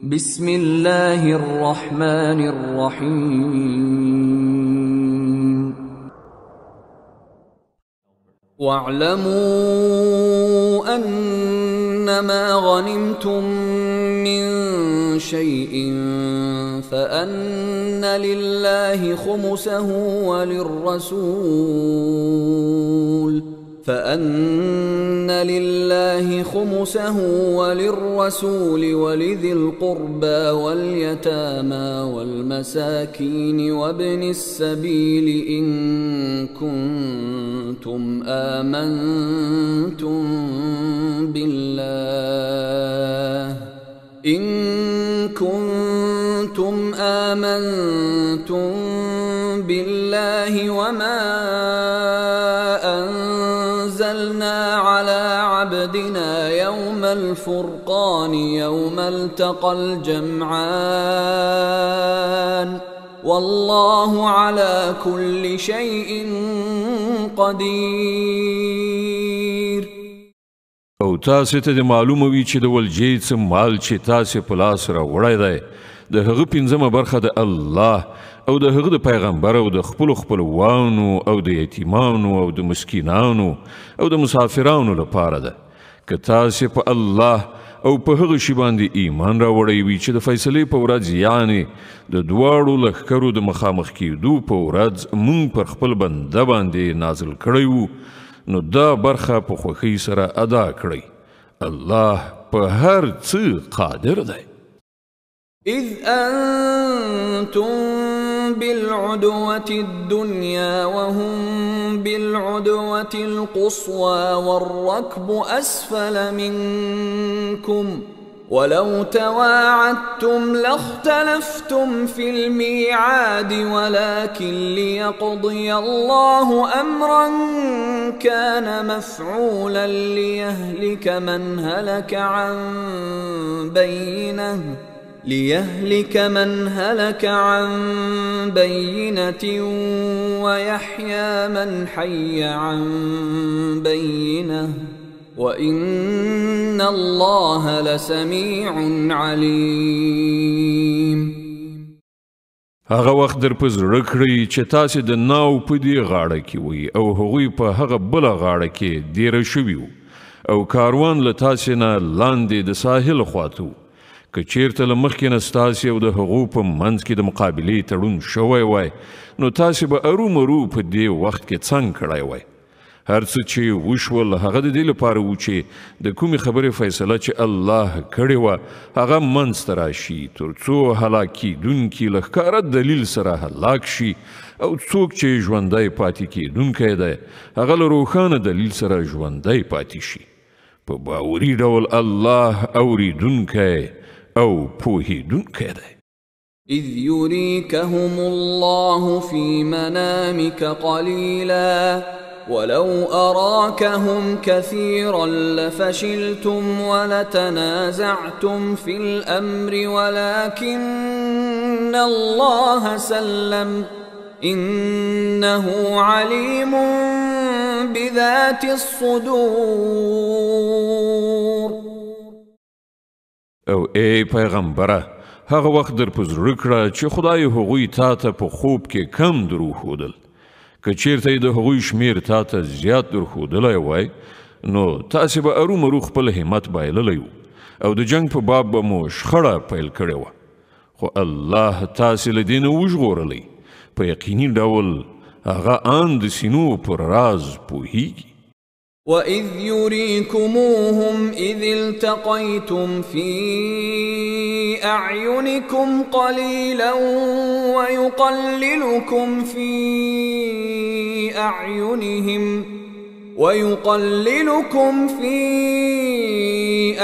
بسم الله الرحمن الرحيم واعلموا أنما غنمتم من شيء فأن لله خمسه وللرسول ولذي القربى واليتامى والمساكين وابن السبيل إن كنتم آمنتم بالله وما أنزلنا على عبدنا يوم الفرقان يوم التقى الجمعان والله على كل شيء قدير. او تاسې ته د معلومه وي چې د ولجې څه مال چې تاسې په لاس راوړی دی د هغه پنځمه برخه د الله او د هغه د پیغمبر او د خپلوانو او د یتیمانو او د مسکینانو او د مسافرانو لپاره ده. که تاسې په الله او په هغه شي باندې ایمان راوړی وي چې د فیصلې په ورځ یعنې د دواړو لښکرو د مخامخ کېدو په ورځ مونږ پر خپل بنده باندې نازل کړی وو، نو دا برخه په خوښۍ سره ادا کړئ. الله په هر څه قادر دی. إذ أنتم بالعدوة الدنيا وهم بالعدوة القصوى والركب أسفل منكم ولو تواعدتم لاختلفتم في الميعاد ولكن ليقضي الله أمرا كان مفعولا ليهلك من هلك عن بينة ويحيى من حي عن بينة وإن الله لسميع عليم. هغه وخت در په زړه کړئ چې تاسې د ناو په دې غاړه کې وئ او هغوی په هغه بله غاړه کې دیره شوي وو او کاروان له تاسې نه لاندې د ساحل خواته وو. که چیرته له مخکې نه ستاسې او د هغو په منځ کې د مقابلې تړون شوی وای نو تاسې به ارومرو په دې وخت کې څنګ کړی وای. هر څه چې وشول هغه د دې لپاره و چې د کومې خبرې فیصله چې الله کړې وه هغه منځته راشي تر څو هلاک کېدونکي له ښکاره دلیل سره هلاک شي او څوک چې ژوندی پاتې کېدونکی دی هغه له روښانه دلیل سره ژوندی پاتې شي. په باوري ډول الله اوریدونکی او پوهیدونکی دی. إذ يريكهم الله في منامك قليلا ولو أراكهم كثيرا لفشلتم ولتنازعتم في الأمر ولكن الله سلم إنه عليم بذات الصدور. او ای پیغمبره هغه وخت در په زړه کړه چې خدای هغوی تا ته په خوب کې کم دروښودل. که چیرته یې د هغوی شمیر تا ته زیات درښودلی وای نو تاسې به ارومرو خپل همت بایللی وو او د جنګ په باب به مو شخړه پیل کړې وه، خو الله تاسې له دې نه وژغورلی. په یقیني ډول هغه ان د سینو پر راز پوهیږي. وَإِذْ يُرِيكُمُوهُمْ إِذِ الْتَقَيْتُمْ فِي أَعْيُنِكُمْ قَلِيلًا وَيُقَلِّلُكُمْ فِي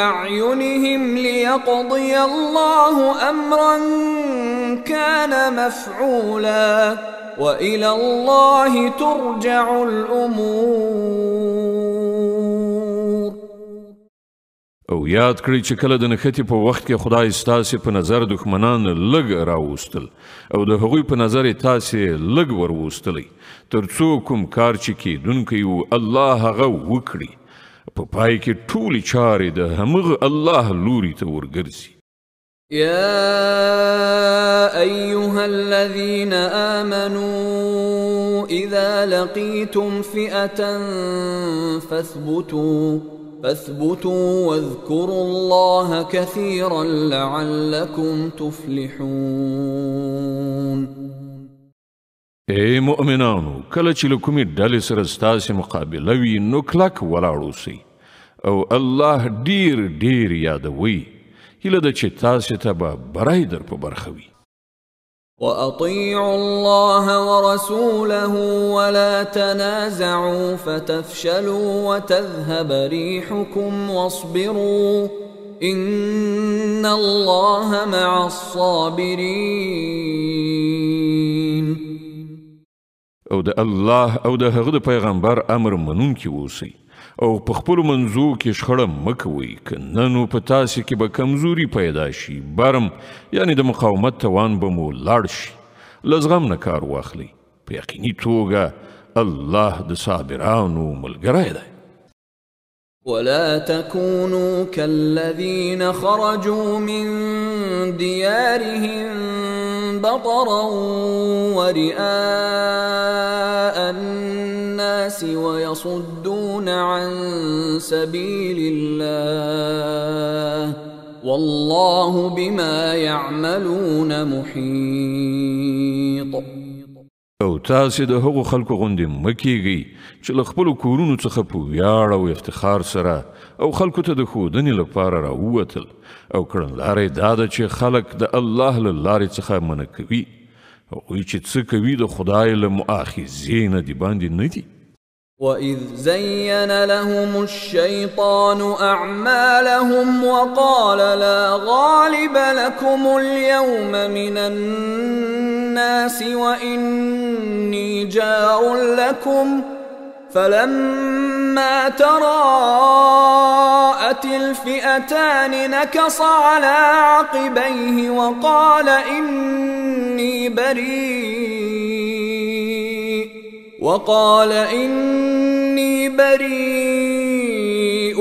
أَعْيُنِهِمْ لِيَقْضِيَ اللَّهُ أَمْرًا كَانَ مَفْعُولًا وَإِلَى اللَّهِ تُرْجَعُ الْأُمُورُ. او یاد کړئ چې کله د نښتې په وخت کې خدای ستاسې په نظر دښمنان لږ راوستل او د هغوی په نظر یې تاسې لږ وروستلی تر څو کوم کار چې کیدونکی و الله هغه وکړي. په پای کې ټولې چارې د همغه الله لوري ته ورګرځي. يا أيها الذين آمنوا إذا لقيتم فئة فاثبتوا واذكروا الله كثيرا لعلكم تفلحون. اے مؤمنانو، کله چې له کومې ډلې سره ستاسې مقابله وي نو کلک ولاړ اوسئ او الله ډیر ډیر یادوي. هیله ده چې تاسې ته به بری در په برخه وي. وأطيعوا الله ورسوله ولا تنازعوا فتفشلوا وتذهب ريحكم واصبروا إن الله مع الصابرين. او د الله او د هغه د پیغمبر امر منونکي اوسئ او په خپلو منځو کې شخړه مه کوئ، که نه نو په تاسې کې به کمزوري پیدا شي، برم یعنې د مقاومت توان به مو لاړ شي. له زغم نه کار واخلئ، په یقیني توګه الله د صابرانو ملګری دی. ولا تكونوا كالذين خرجوا من ديارهم بطرا ورئاء الناس ويصدون عن سبيل الله والله بما يعملون محيط. او تاسې د هغو خلکو غوندې مه کیږئ چې له خپلو کورونو څخه په ویاړ او افتخار سره او خلکو ته د ښودنې لپاره راووتل، او کړنلاره یې دا ده چې خلک د الله له لارې څخه منع کوي. هغوی چې څه کوي د خدای له مؤاخذې نه د باندې نه دي. وَإِذْ زَيَّنَ لَهُمُ الشَّيْطَانُ أَعْمَالَهُمْ وَقَالَ لَا غَالِبَ لَكُمُ الْيَوْمَ مِنَ النَّاسِ وَإِنِّي جَارٌ لَكُمْ فَلَمَّا تَرَاءَتِ الْفِئَتَانِ نَكَصَ عَلَى عَقِبَيْهِ وَقَالَ إني بريء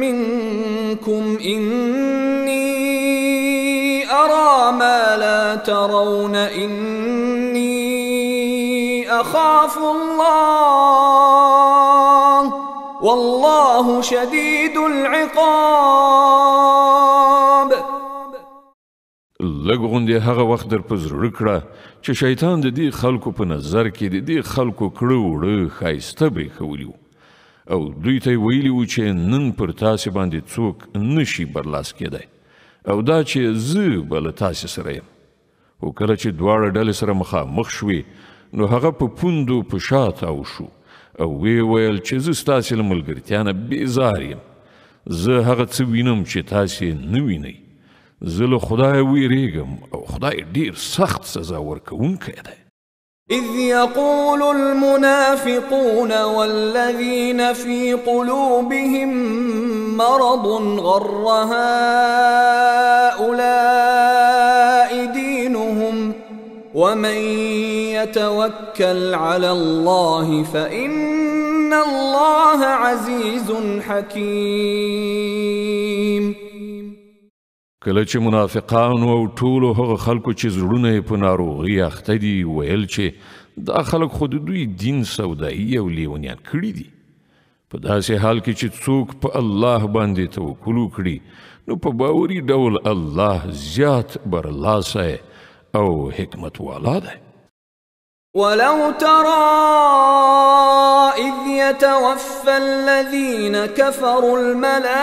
منكم إني أرى ما لا ترون إني أخاف الله والله شديد العقاب. لږ غوندې هغه وخت در په زړه کړه چې شیطان د دې خلکو په نظر کې د دې خلکو کړه وړه ښایسته برېښولي وو، او دوی ته یې ویلي وو چې نن پر تاسې باندې څوک نشي برلاس کېدی، او دا چې زه به له تاسې سره یم. خو کله چې دواړه ډلې سره مخامخ شوې نو هغه په پوندو په شا تاو شو او ویې ویل چې زه ستاسې له ملګرتیا نه بېزار یم. زه هغه څه وینم چې تاسې نه وینئ. زه له خدای ویریږم او خدای ډیر سخت سزا ورکوونکی دی. إذ يقول المنافقون والذين في قلوبهم مرض غر هؤلاء دينهم ومن يتوكل على الله فإن الله عزيز حكيم. کله چې منافقانو او ټولو هغه خلکو چې زړونه یې په ناروغۍ اخته دي ویل چې دا خلک خو د دوی دین سودایي او لیونیان کړي دي، په داسې حال کې چې څوک په الله باندې توکل وکړي نو په باوري ډول الله زیات برلاسی او حکمت والا دی. ولو ترى إذ يتوفى الذين كفروا الملائكة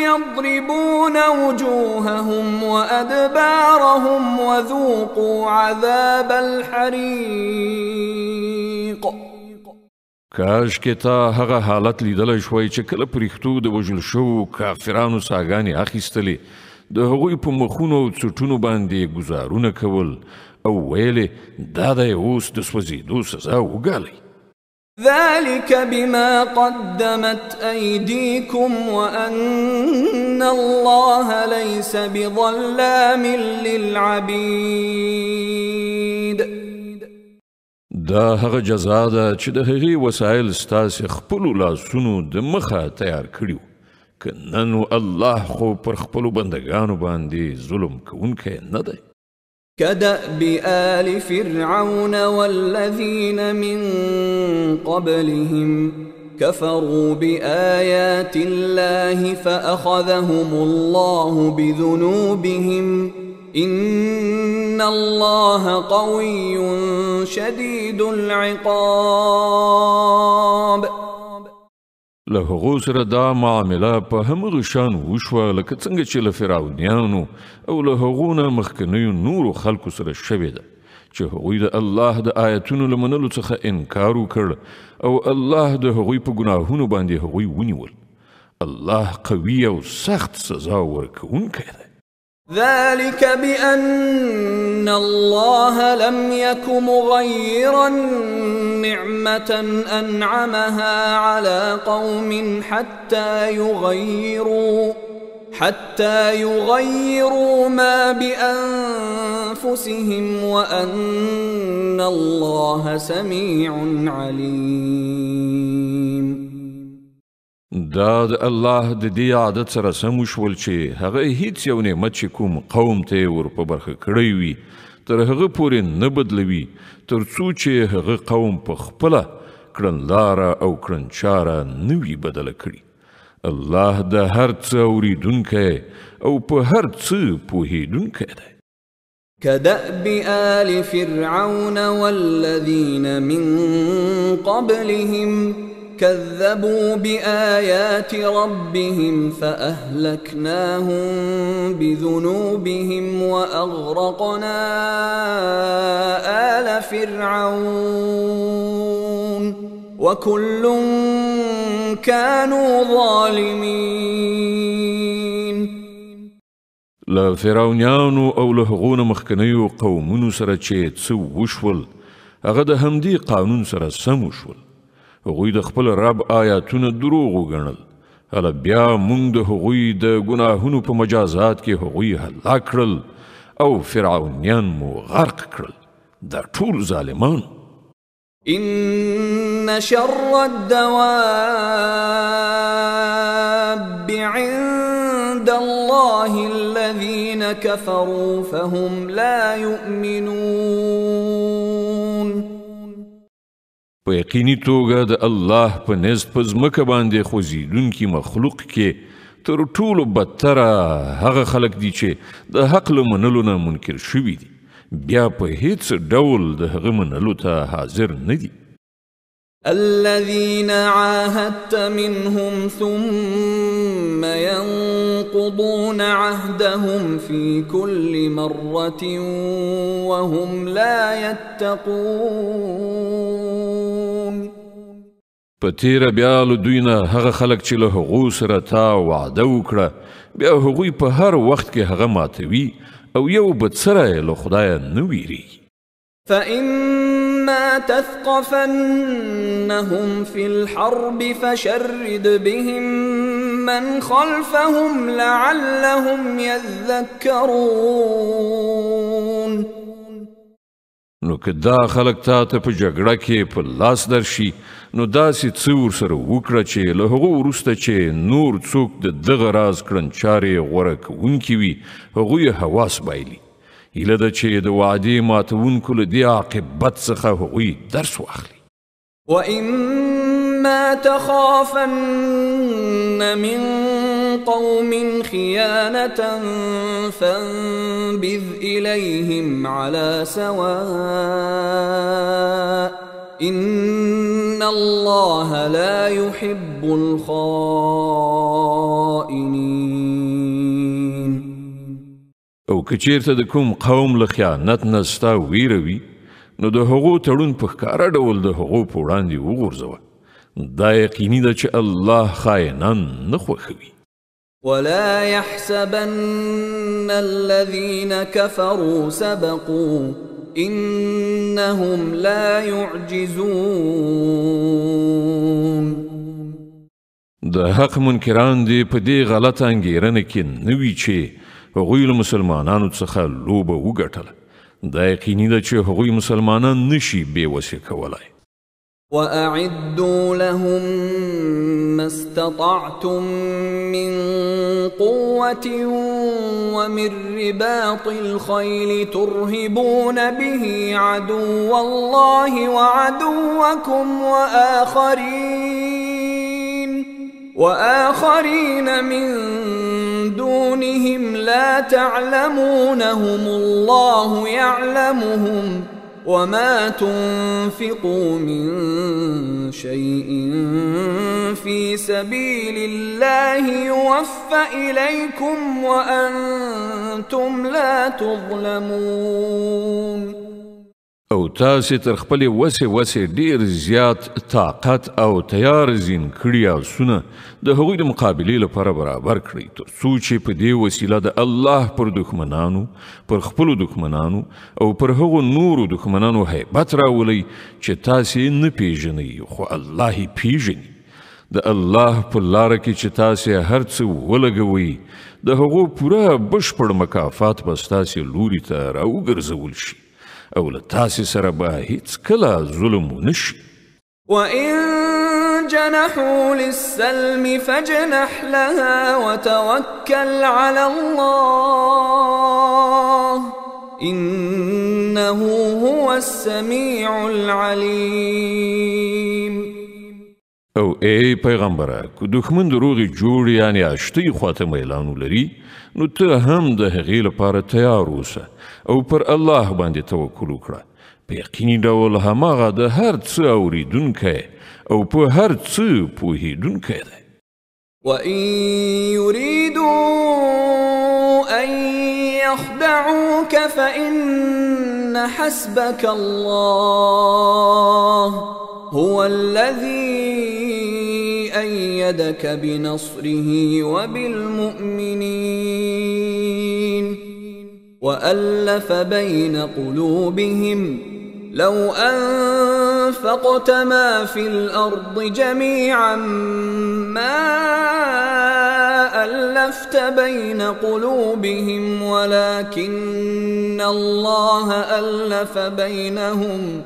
يضربون وجوههم وأدبارهم وذوقوا عذاب الحريق. کاش کې تا هغه حالت لیدلی شوی چې کله پرښتو د وژل شوو کافرانو ساګانې اخیستلې، د هغوی په مخونو او څټونو باندې ګزارونه کول او ویلې دا دی اوس د سوځېدو سزا وګالئ. ذلك بما قدمت أيديكم وأن الله ليس بظلام للعبيد. دا هغه جزا ده چې د هغې وسایل ستاسې خپلو لاسونو د مخه تیار کړي وو، که نن الله خو پر خپلو بندگانو باندې ظلم کوونکی نه دی. كدأب آل فرعون والذين من قبلهم كفروا بآيات الله فأخذهم الله بذنوبهم إن الله قوي شديد العقاب. له هغو سره دا معامله په همغه شان وشوه لکه څنګه چې له فرعونیانو او له هغو نه مخکنیو نورو خلکو سره شوې ده چې هغوی د الله د آیتونو له منلو څخه انکار وکړ او الله د هغوی په ګناهونو باندې هغوی ونیول. الله قوي او سخت سزا ورکوونکی دی. ذلك بأن الله لم يك مغيرا نعمة أنعمها على قوم حتى يغيروا ما بأنفسهم وأن الله سميع عليم. دا د الله د دې عادت سره سم وشول چې هغه هیڅ یو نعمت چې کوم قوم ته ور په برخه کړی وي تر هغه پورې نه بدلوي تر څو چې هغه قوم په خپله کړنلاره او کړنچاره نه وي بدله کړي. الله د هر څه اورېدونکی او په هر څه پوهېدونکی دی. كدأب آل فرعون والذين من قبلهم كذبوا بآيات ربهم فأهلكناهم بذنوبهم وأغرقنا آل فرعون وكل كانوا ظالمين. له فرعونیانو او له هغو نه مخکنیو قومونو سره چې څه وشول هغه د همدې قانون سره سم وشول. هغوی د خپل رب آیاتونه دروغ وګڼل. هله بیا موږ د هغوی د ګناهونو په مجازات کې هغوی هلاک کړل او فرعونیان مو غرق کړل. دا ټول ظالمان. إن شر الدواب عند الله الذين كفروا فهم لا يؤمنون. په یقیني توګه د الله په نزد په ځمکه باندې خوځېدونکي مخلوق کې تر ټولو بدتره هغه خلک دي چې د حق له منلو نه منکر شوي دي بیا په هیڅ ډول د هغه منلو ته حاضر نه دي. الذين عاهدت منهم ثم ينقضون عهدهم في كل مرة وهم لا يتقون. په تیره بیا له دوی نه هغه خلک چې له هغو سره تا وعده وکړه بیا هغوی په هر وخت کې هغه ماتوي او یو بد سره له خدایه نه ویریږي. فإما تثقفنهم في الحرب فشرد بهم من خلفهم لعلهم يذكرون. نو که دا خلک تا ته په جګړه کې په لاس درشي نو داسې څه ورسره وکړه چې له هغو وروسته چې نور څوک د دغه راز کړنچارې غوره کوونکي وي هغوی حواس بایلي. هیله ده چې د وعدې ماتوونکو له دې عاقبت څخه هغوی درس واخلي. وإما تخافن من قوم خيانة فانبذ إليهم على سواء إن الله لا يحب الخائنين. او که چیرته د کوم قوم له خیانت نه ستا ویره وي نو د هغو تړون په ښکاره ډول د هغو په وړاندې وغورځوه. دا یقیني ده چې الله خائنان نه خوښوي. ولا يحسبن الذين كفروا سبقوا إنهم لا يعجزون. د حق منکران دي په دې غلط انګیرنه کې نه وي چې هغوی له مسلمانانو څخه لوبه وګټله. دا یقیني ده چې هغوی مسلمانان نشي بې وسې کولای. وأعدوا لهم ما استطعتم من قوة ومن رباط الخيل ترهبون به عدو الله وعدوكم وآخرين من دونهم لا تعلمونهم الله يعلمهم وما تنفقوا من شيء في سبيل الله يوفى إليكم وأنتم لا تظلمون. او تاسې تر خپلې وسې ډېر زیات طاقت او تیار زین کړي آسونه د هغوی د مقابلې لپاره برابر کړئ تر څو چې په دې وسیله د الله پر دښمنانو پر خپلو دښمنانو او پر هغو نورو دښمنانو هیبت راولئ چې تاسې نه پیژنئ خو الله یې پیژني. د الله په لاره کې چې تاسې هر څه ولګوئ د هغو پوره بشپړ مکافات به ستاسې لوري ته راوګرځول شي او له تاسې سره به هیڅکله ظلم ونه شي. وَإِن جَنَحُوا لِلسَّلْمِ فَاجْنَحْ لَهَا وَتَوَكَّلْ عَلَى اللَّهِ إِنَّهُ هُوَ السَّمِيعُ الْعَلِيمُ. او ای پیغمبره که دښمن د روغې جوړې یعنې اشتۍ خواته میلان ولري نو ته هم د هغې لپاره تیار اوسه او پر الله باندې توکل وکړه. په یقیني ډول هماغه د هر څه اورېدونکی او په هر څه پوهېدونکی دی. وَإِن يُرِيدُوا أَن يَخْدَعُوكَ فَإِنَّ حَسْبَكَ اللَّهُ هُوَ الَّذِي أَيَّدَكَ بِنَصْرِهِ وَبِالْمُؤْمِنِينَ وَأَلَّفَ بَيْنَ قُلُوبِهِمْ لَوْ أَنفَقْتَ مَا فِي الْأَرْضِ جَمِيعًا مَا أَلَّفْتَ بَيْنَ قُلُوبِهِمْ وَلَكِنَّ اللَّهَ أَلَّفَ بَيْنَهُمْ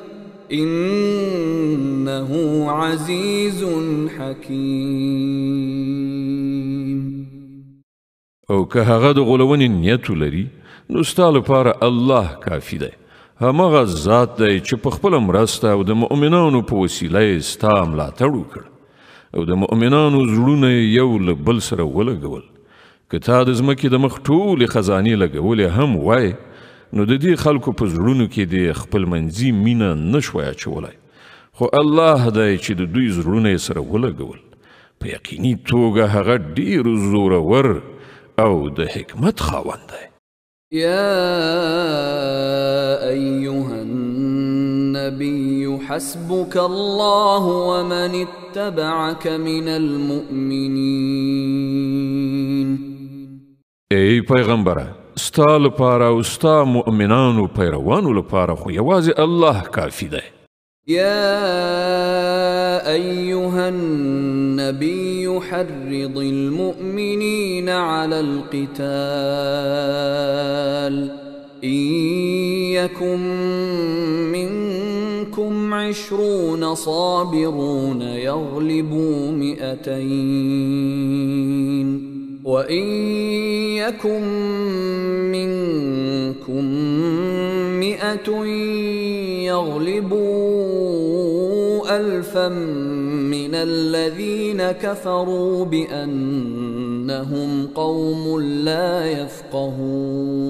إِنَّهُ عَزِيزٌ حَكِيمٌ. او که هغه د غولونې نیت ولري نو ستا لپاره الله کافي دی. هماغه ذات دی چې په خپله مرسته او د مؤمنانو په وسیله یې ستا ملاتړ وکړ او د مؤمنانو زړونه یو له بل سره ولګول. که تا د ځمکې د مخ ټولې خزانې لګولې هم وای نو د دې خلکو په زړونو کې د خپلمنځي مینه نه شوای اچولی خو الله دی چې د دوی زړونه یې سره ولګول. په یقیني توګه هغه ډېر زورور او د حکمت خاوند دی. يا أيها النبي حسبك الله ومن اتبعك من المؤمنين. ای پیغمبره ستا لپاره او ستا مؤمنانو پیروانو لپاره خو یوازې الله کافي دی. يا أيها النبي حرض المؤمنين على القتال إن يكن منكم 20 صابرون يغلبوا 200 وإن يكن منكم 100 يغلبوا 1000 من الذين كفروا بأنهم قوم لا يفقهون.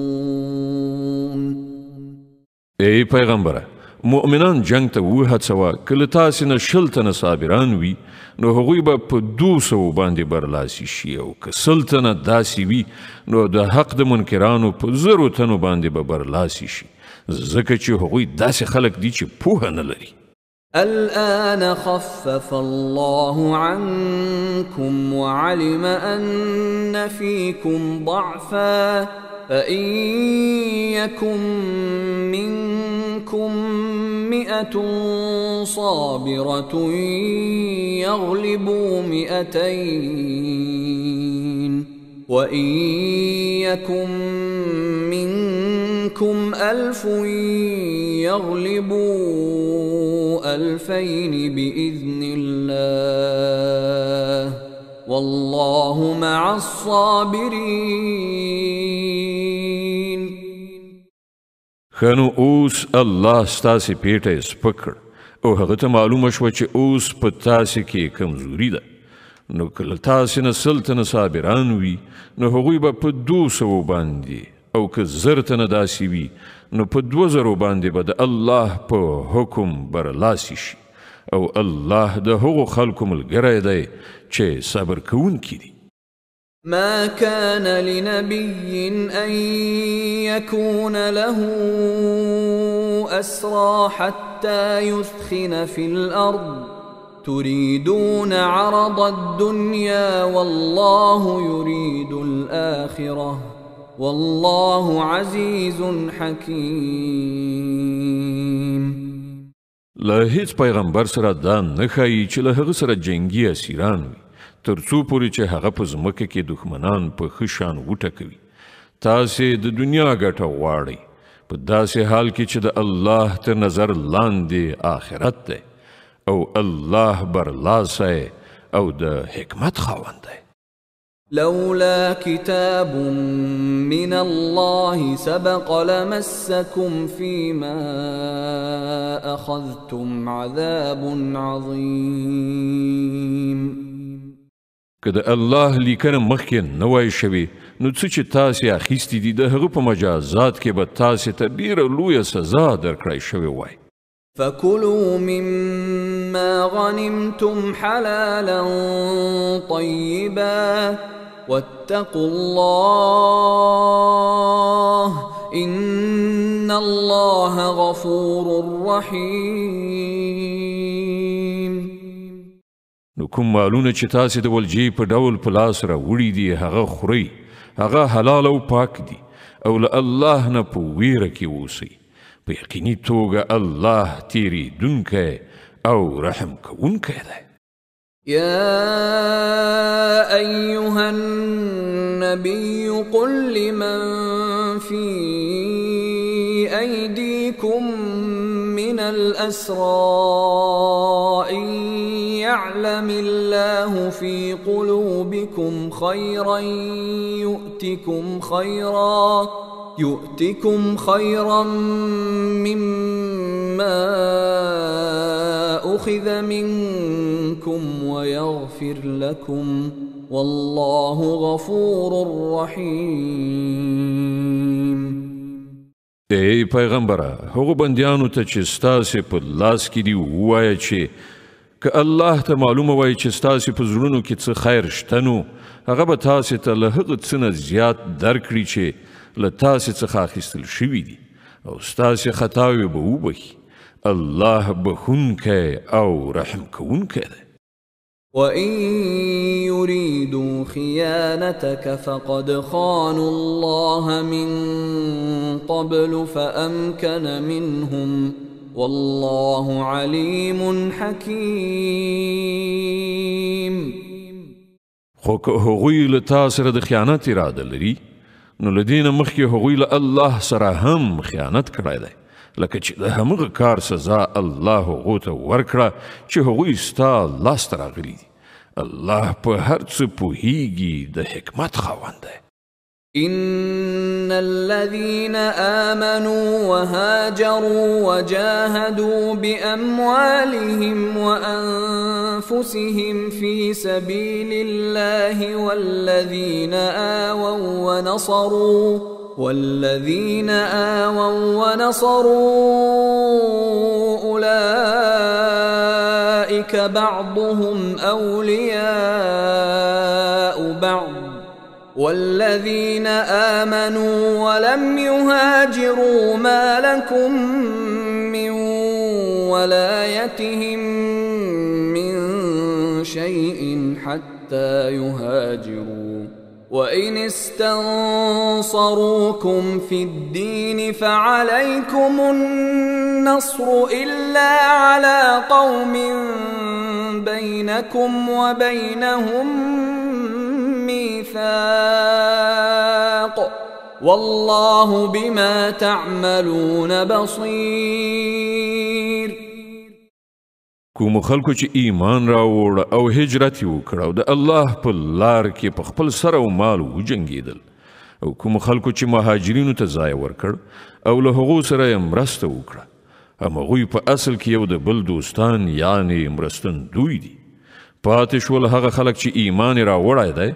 ای پیغمبره مؤمنان جنگ ته وهڅوه که له تاسې نه 100 تنه صابران وي نو هغوی به په 200 باندې برلاسي شي او که 100 تنه داسې وي نو د حق د منکرانو په 0 تنو باندې به برلاسي شي ځکه چې هغوی داسې خلک دي چې پوهه نه لري. الآن خفف الله عنكم وعلم أن فيكم ضعفا فإن يكن منكم 100 صابرة يغلبوا 200 وإن يكن منكم منكم 1000 يغلبوا 2000 بإذن الله والله مع الصابرين. خنو اوس الله ستاسې پیټه سپکړ او هغه ته معلومه شوه چې اوس په تاسې کې کمزوري ده، نو کله تاسې نه 100 تنه صابران وي نو هغوی به په 200 باندې، او که 1000 تنه داسې وي نو په 2000 باندې به د الله په حکم برلاسي شي، او الله د هغو خلکو ملګری دی چې صبر کوونکي دي. ما كان لنبي أن يكون له أسرى حتى يثخن في الأرض تريدون عرض الدنيا والله يريد الآخرة والله عزيز حكيم. له هیڅ پیغمبر سره دا نه ښایي چې له هغه سره جنګي اسیران وي تر څو پورې چې هغه په ځمکه کې دښمنان په ښه شان وټکوي. تاسې د دنیا ګټه غواړئ په داسې حال کې چې د الله تر نظر لاندې آخرت دی، او الله برلاسی او د حکمت خاوند دی. لولا كتاب من الله سبق لمسكم فيما أخذتم عذاب عظيم. که د الله لیکنه مخکې نه وای شوې نو څه چې تاسې اخیستي دي د هغه په مجازات کې به تاسې ته ډېره لویه سزا درکړی شوې وای. فكلوا مما غنمتم حلالا طيبا واتقوا الله إن الله غفور رحيم. نو کوم مالونه چې تاسې د ولجې په ډول په لاس راوړي دي هغه خورئ، هغه حلال او پاک دي، او له الله نه په ویره کې اوسئ. په یقیني توګه الله تیریدونکی او رحم کوونکی دی. يا أيها النبي قل لمن في أيديكم من الأسرى إن يعلم الله في قلوبكم خيرا يؤتكم خيرا مما أخذ منكم ويغفر لكم والله غفور رحيم. ای پیغمبره هغو بندیانو ته چې ستاسې په لاس کې دي ووایه چې که الله ته معلومه وای چې ستاسې په زړونو کې څه خیر شته نو هغه به تاسې ته له هغه څه نه زیات درکړي چې له تاسې څخه اخیستل شوي دي، او ستاسې خطاوې به وبخي. الله بخونکی او رحم کوونکی دی. وَإِن يُرِيدُوا خِيَانَتَكَ فَقَدْ خَانُوا اللَّهَ مِن قَبْلُ فَأَمْكَنَ مِنْهُمْ وَاللَّهُ عَلِيمٌ حَكِيمٌ. خو که هغوی له تا سره د خیانت اراده لري نو له دې نه مخکې هغوی له الله سره هم خیانت کړی دی، لکه چې د همغه کار سزا الله هغو ته ورکړه چې هغوی ستا لاسته راغلي دي. الله په هر څه پوهیږي، د حکمت خاوند دی. إن الذين آمنوا وهاجروا وجاهدوا بأموالهم وأنفسهم في سبيل الله والذين آووا ونصروا أولئك بعضهم أولياء بعض والذين آمنوا ولم يهاجروا ما لكم من ولايتهم من شيء حتى يهاجروا وإن استنصروكم في الدين فعليكم النصر إلا على قوم بينكم وبينهم ميثاق والله بما تعملون بصير. کوم خلکو چې ایمان راوړ او هجرت یې وکړ او د الله په لار کې په خپل سر او مال وجنګېدل، او کوم خلکو چې مهاجرینو ته ځای ورکړ او له هغو سره یې مرسته وکړه، همغوی په اصل کې یو د بل دوستان یعنې مرستندوی دي. پاتې شول هغه خلک چې ایمان یې راوړی دی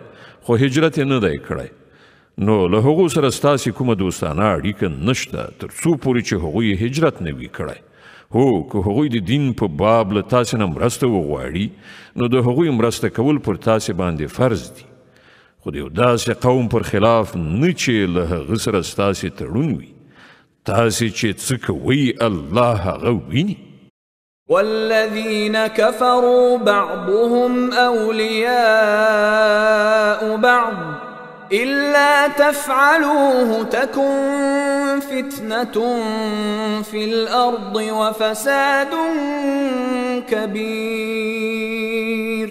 خو هجرت یې نه دی کړی، نو له هغو سره ستاسې کومه دوستانه اړیکه نشته تر څو پورې چې هغوی هجرت نه وي کړی. هو که هغوی د دین په باب له تاسې نه مرسته وغواړي نو د هغوی مرسته کول پر تاسې باندې فرض دي، خو د یو داسې قوم پر خلاف نه چې له هغه سره ستاسې تړون وي. تاسې چې څه کوئ الله هغه ویني. والذين كفروا بعضهم أولياء بعض إلا تفعلوه تكن فتنة في الأرض وفساد كبير.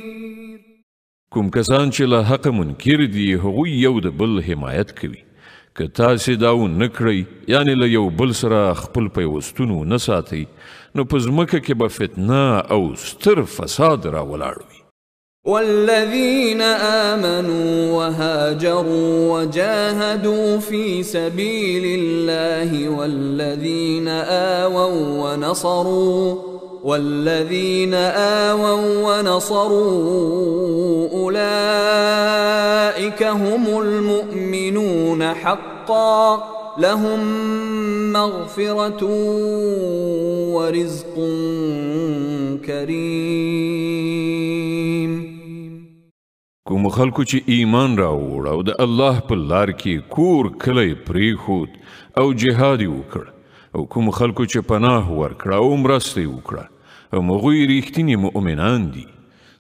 کوم کسان چې له حق منکر دي هغوی یو د بل حمایت کوي، که تاسې دا ونه کړئ یعنې له یو بل سره خپل پیوستون ونه ساتئ نو په ځمکه کې به فتنه او ستر فساد راولاړ وي. والذين آمنوا وهاجروا وجاهدوا في سبيل الله والذين آووا ونصروا أولئك هم المؤمنون حقا لهم مغفرة ورزق كريم. کوم خلکو چې ایمان راوړ او د الله په لار کې کور کلی پریښود او جهاد یې وکړ، او کوم خلکو چې پناه ورکړه او مرسته یې وکړه، هغوی ریښتیني مؤمنان دي.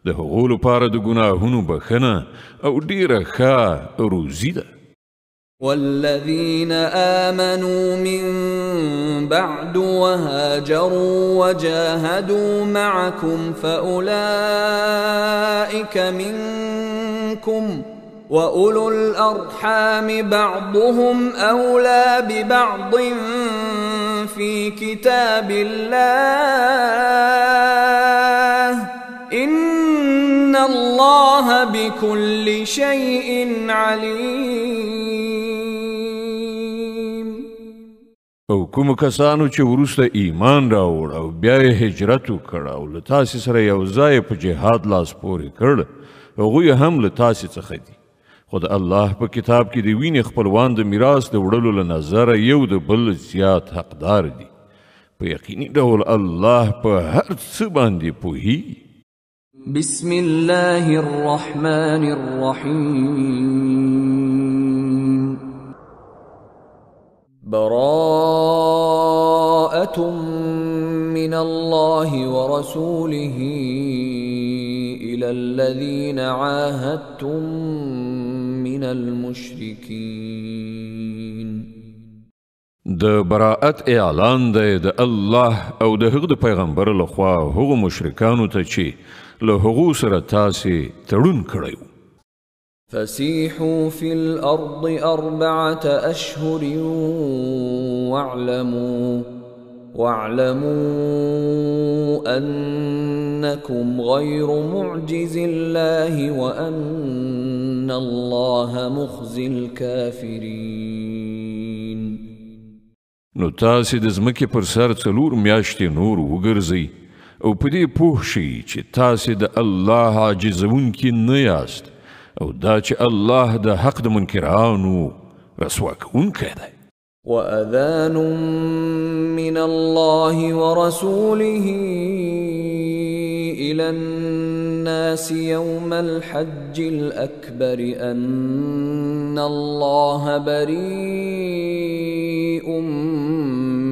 د هغو لپاره د ګناهونو بخښنه او ډیره ښه روزي ده. والذين آمنوا من بعد وهاجروا وجاهدوا معكم فأولئك منكم وأولو الأرحام بعضهم أولى ببعض في كتاب الله إن الله بكل شيء عليم. او کوم کسانو چې وروسته ایمان راوړ او بیا یې هجرت وکړ او له تاسې سره یو ځای په جهاد لاس پورې کړ، هغوی هم له تاسې څخه دي، خو د الله په کتاب کې د وینې خپلوان د میراث د وړلو له نظره یو د بل زیات حقدار دي. په یقیني ډول الله په هر څه باندې پوهیږي. بسم الله الرحمن الرحيم. براءة من الله ورسوله إلى الذين عاهدتم من المشركين. د براءت اعلان دی د الله او د هغه د پیغمبر لخوا هغو مشرکانو ته چې له هغو سره تاسې تړون کړی و. فسيحوا في الأرض 4 أشهر واعلموا أنكم غير معجز الله وأن الله مخزي الكافرين. نو تاسې د ځمکې پر سر 4 میاشتې نور وګرځئ او په دې پوه شئ چې تاسې د الله عاجزونکي نه یاست، او دا چې الله د حق د منکرانو رسوا کوونکی دی. وأذان من الله ورسوله إلى الناس يوم الحج الأكبر أن الله بريء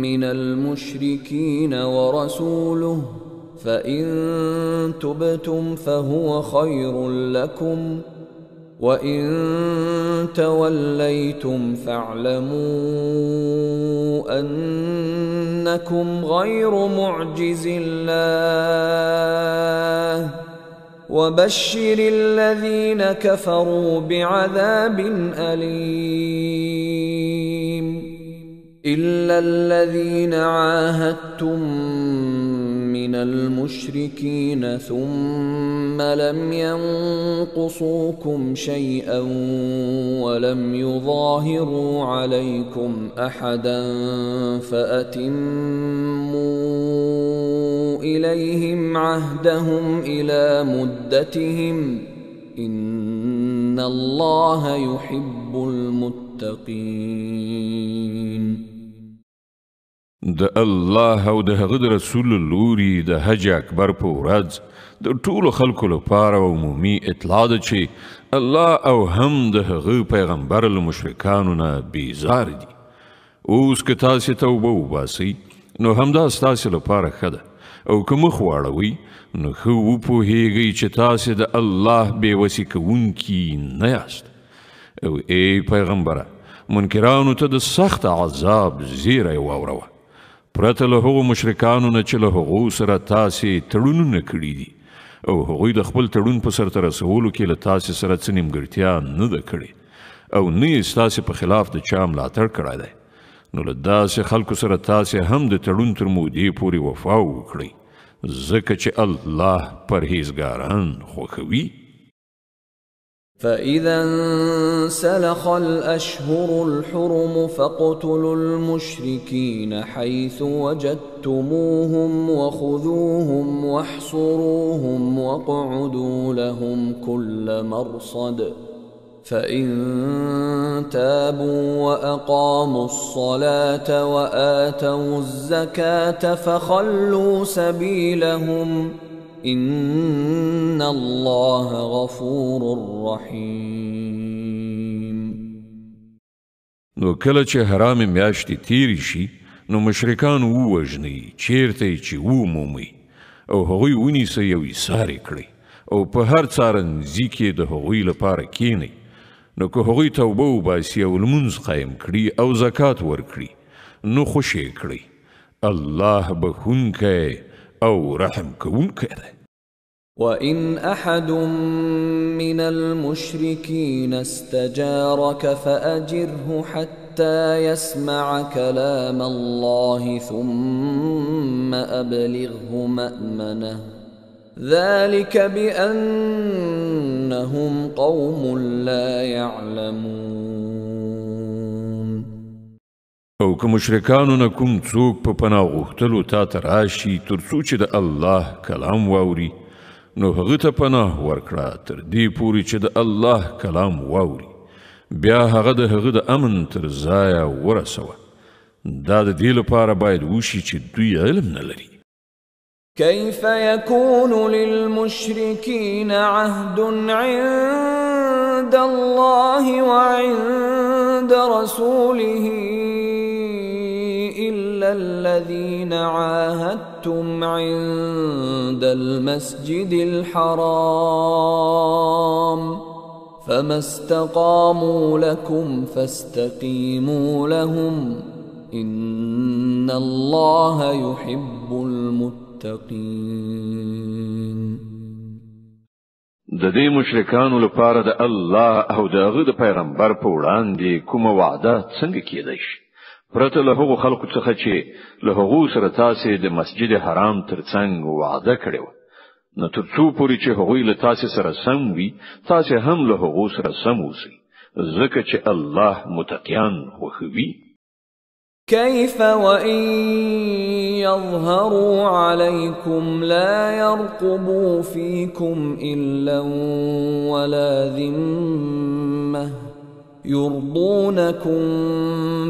من المشركين ورسوله فإن تبتم فهو خير لكم وإن توليتم فاعلموا أنكم غير معجز الله وبشر الذين كفروا بعذاب أليم. إلا الذين عاهدتم من المشركين ثم لم ينقصوكم شيئا ولم يظاهروا عليكم أحدا فأتموا إليهم عهدهم إلى مدتهم إن الله يحب المتقين. د الله او د هغه رسول لوري د حج اکبر په ورځ د ټولو خلکو لپاره عمومي اطلاع ده چې الله او هم د هغه پیغمبر له مشرکانو نه بیزار دي. اوس که تاسې توبه وباسئ نو همدا ستاسې لپاره ښه ده، او که مخ واړوئ نو ښه وپوهیږئ چې تاسې د الله بېوسي کوونکي نه یاست. او ای پیغمبره، منکرانو ته د سخت عذاب زیری واوروه، پرته له هغو مشرکانو نه چې له هغو سره تاسې تړونونه کړي دي، او هغوی د خپل تړون په سرته رسولو کې له تاسې سره څه نیمګړتیا نه ده کړې، او نه یې ستاسې په خلاف د چا ملاتړ کړی دی. نو له داسې خلکو سره تاسې هم د تړون تر مودې پورې وفا وکړئ، ځکه چې الله پرهیزګاران خوښوي. فإذا انسلخ الأشهر الحرم فاقتلوا المشركين حيث وجدتموهم وخذوهم واحصروهم واقعدوا لهم كل مرصد فإن تابوا وأقاموا الصلاة وآتوا الزكاة فخلوا سبيلهم إن الله غفور رحيم. نو کله چې حرام میاشتې تیرې شي نو مشرکان ووژنئ چیرته یې چې ومومئ، او هغوی ونیسئ او ایثار یې کړئ، او په هر څارنځي کې د هغوی لپاره کښېنئ. نو که هغوی توبه وباسي او لمونځ قایم کړي او زکات ورکړي نو خوشې یې کړئ، الله بخونکی او رحم کوونکی دی. وَإِنْ أَحَدٌ مِّنَ الْمُشْرِكِينَ اسْتَجَارَكَ فَأَجِرْهُ حَتَّى يَسْمَعَ كَلَامَ اللَّهِ ثُمَّ أَبْلِغْهُ مَأْمَنَهُ ذَلِكَ بِأَنَّهُمْ قَوْمٌ لَا يَعْلَمُونَ. او که مشرکانو نه کوم څوک په پناه غوښتلو تا ته راشي تر څو چې د الله کلام واوري، نو هغه ته پناه ورکړه تر دې پورې چې د الله کلام واوري، بیا هغه د هغه د امن تر ځایه ورسوه. دا د دې لپاره باید وشي چې دوی علم نه لري. كيف يكون للمشركين عهد عند الله وعند رسوله إلا الذين عاهدتم عند المسجد الحرام فما استقاموا لكم فاستقيموا لهم إن الله يحب المتقين. د دې مشرکانو لپاره د الله او د هغه د پیغمبر په وړاندې کومه وعده څنګه کېدای شي پرته له هغو خلکو څخه چې له هغو سره تاسې د مسجد حرام ترڅنګ وعده کړې وه، نو تر څو پورې چې هغوی له تاسې سره سم وي تاسې هم له هغو سره سم اوسئ، ځکه چې الله متقیان خوښوي. كيف وإن يظهروا عليكم لا يرقبوا فيكم إلا ولا ذمة يرضونكم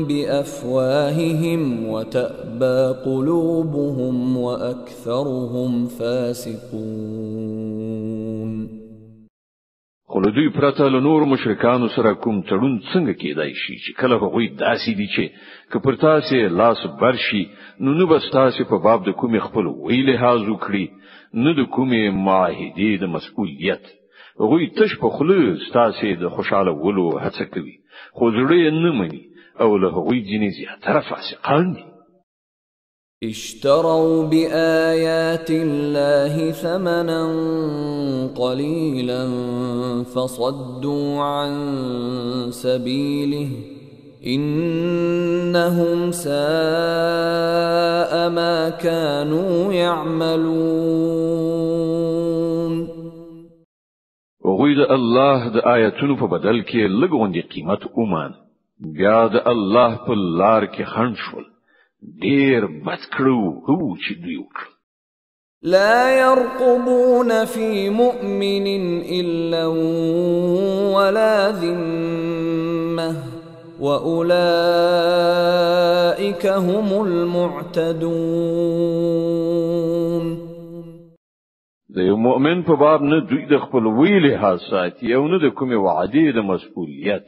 بأفواههم وتأبى قلوبهم وأكثرهم فاسقون. خو له دوی پرته له نورو مشرکانو سره کوم تړون څنګه کېدای شي چې کله هغوی داسې دي چې که پر تاسې لاس بر شي نو نه به ستاسې په باب د کومې خپل وی لحاظ وکړي نه د کومې معاهدې د مسؤلیت. هغوی تش په خوله ستاسې د خوشحالولو هڅه کوي خو زړه یې نه مني او له هغوی ځینې زیاتره فاسقان دي. اشتروا بآيات الله ثمنا قليلا فصدوا عن سبيله إنهم إنهم ساء ما كانوا يعملون. وغوی د الله د آیتونو په بدل کې لږ غوندې قیمت اومان، بیا د الله په لار کې خنډ شول. ډیر بد کړو هو چې دوی وکړل. لا يرقبون في مؤمن إلا ولا ذمة وأولئك هم المعتدون. د یو مؤمن په باب نه دوی د خپل ویلې حساسیت او نه د کومې وعده د مسؤلیت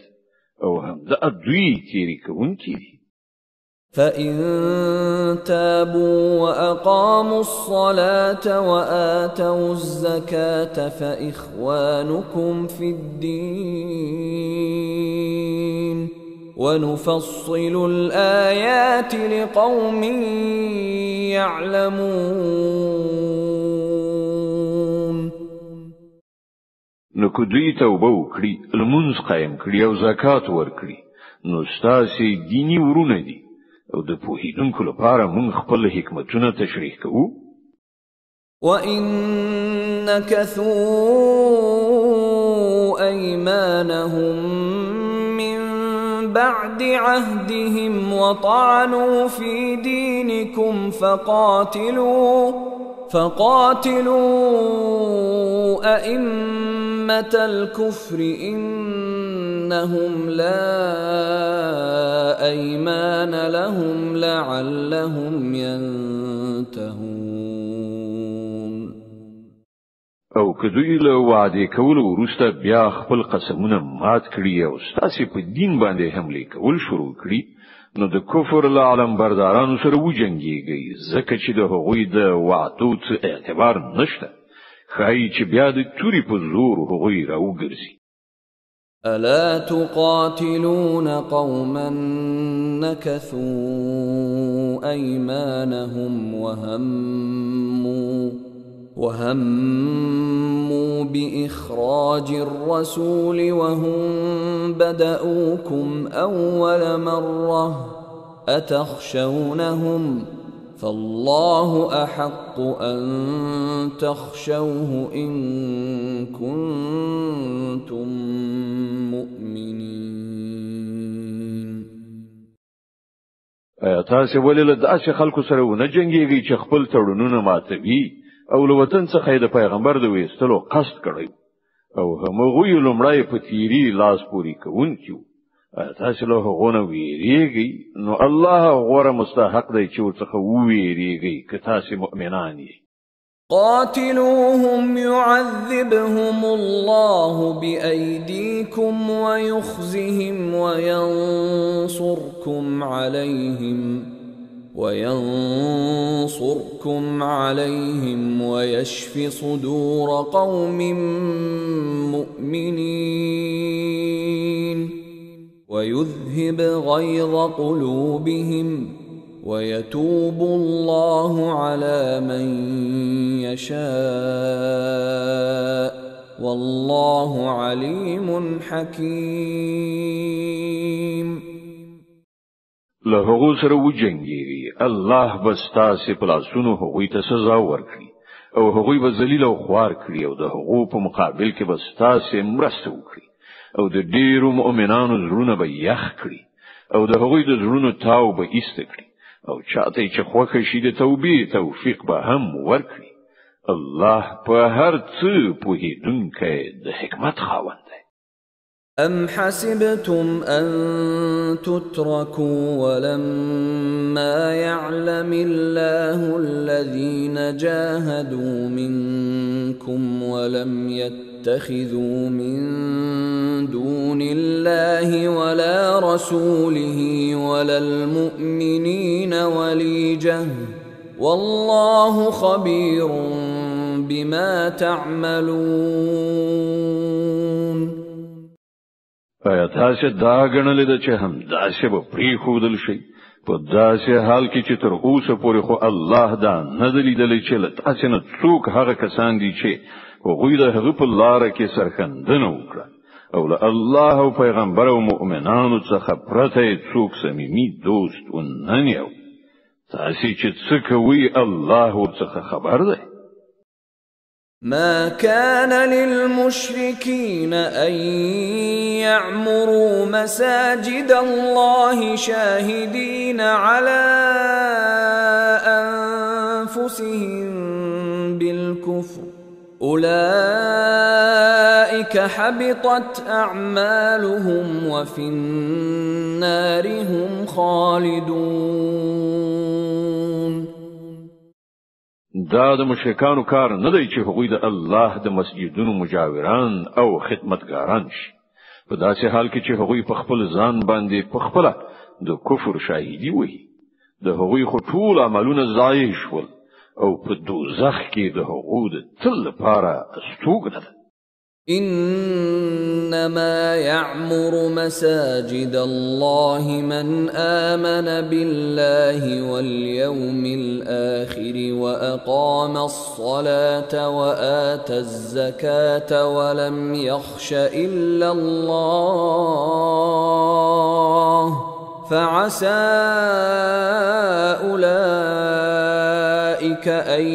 او هم د دوی تیری کوونکي دي. فإن تابوا وأقاموا الصلاة وآتوا الزكاة فإخوانكم في الدين ونفصل الآيات لقوم يعلمون. نو که دوی توبه وکړي، لمونځ قایم کړي او زکات ورکړي، نو ستاسې دیني ورونه دي او د پوهیدونکو لپاره موږ خپل حکمتونه تشریح کوو. وَإِن نَكَثُوا أَيْمَانَهُم مِّن بَعْدِ عَهْدِهِمْ وَطَعَنُوا فِي دِينِكُمْ فقاتلوا أئمة الكفر إنهم لا أيمان لهم لعلهم ينتهون. او کدوی له وعده کول ورسته بیا خپل قسمونه مات کړي او ستاسو په دین باندې حمله کول شروع کړي، نو د کفر له علم بردارانو سره وجنګيږي، ځکه چې د هغوی د وعدو څخه اعتبار نشته. خای چې بیا د توري په زور هغوی راوګرځي. ألا تقاتلون قوما نكثوا أيمانهم وهموا بإخراج الرسول وهم بدأوكم أول مرة أتخشونهم فالله أحق أن تخشوه إن كنتم مؤمنين. تاسو ولې له داسې خلکو سره ونه جنګیږئ چې خپل تړونونه ماتوي او له وطن څخه د پیغمبر د وېستلو قصد کړی او هغوی لومړی په تیری لاس پوري کوونکي. تاسو له هغونه ویریږئ، نو الله غوره مستحق دی چې ورڅخه وویریږئ که تاسو مؤمنان یې. قاتلوهم يعذبهم الله بأيديكم ويخزهم وينصركم عليهم ويشف صدور قوم مؤمنين ويذهب غيظ قلوبهم ويتوب الله على من يشاء والله عليم حكيم. له هغو سره وجنګيږي، الله بس تاسو په لاسونو هغوی ته سزا ورکړي او هغوی به ذلیل او خوار کړي او د هغو په مقابل کې بس تاسو مرسته وکړي او د ډیرو مؤمنانو زړونه به یخ کړي او د هغوی د زړونو تاو به ایست کړي او چاته چې خوښ شي د توبې توفیق به هم ورکړي. الله په هر څه پوهیدونکی د حکمت خاوند دی. أم حسبتم أن تتركوا ولما يعلم الله الذين جاهدوا منكم ولم يتخذوا من دون الله ولا رسوله ولا المؤمنين وليجة والله خبير بما تعملون. تاسو دا غنل د چې هم داسې به پری خودل شي په داسې حال کې چې تر اوسه پورې خو الله دا نه لیدل چې له تاسو نه څوک هغه کسان دي چې هغوی د هغه په لار کې سرښندنه وکړه او له الله او پیغمبر او مؤمنانو څخه پرته څوک صمیمي دوست وننیو تاسو چې څه کوي الله ورڅخه خبر دی. ما كان للمشركين أن يعمروا مساجد الله شاهدين على أنفسهم بالكفر أولئك حبطت أعمالهم وفي النار هم خالدون. دا د مشرکانو کار نه دی چې هغوی د الله د مسجدونو مجاوران او خدمتګاران شي په داسې حال کې چې هغوی په خپل ځان باندې په خپل د کفر شاهدي وي د هغوی خو ټول عملونه ضایع شول او په دوزخ کې د هغوی د تل لپاره استوګنه ده. إنما يعمر مساجد الله من آمن بالله واليوم الآخر وأقام الصلاة وآتى الزكاة ولم يخش إلا الله فعسى أولئك أن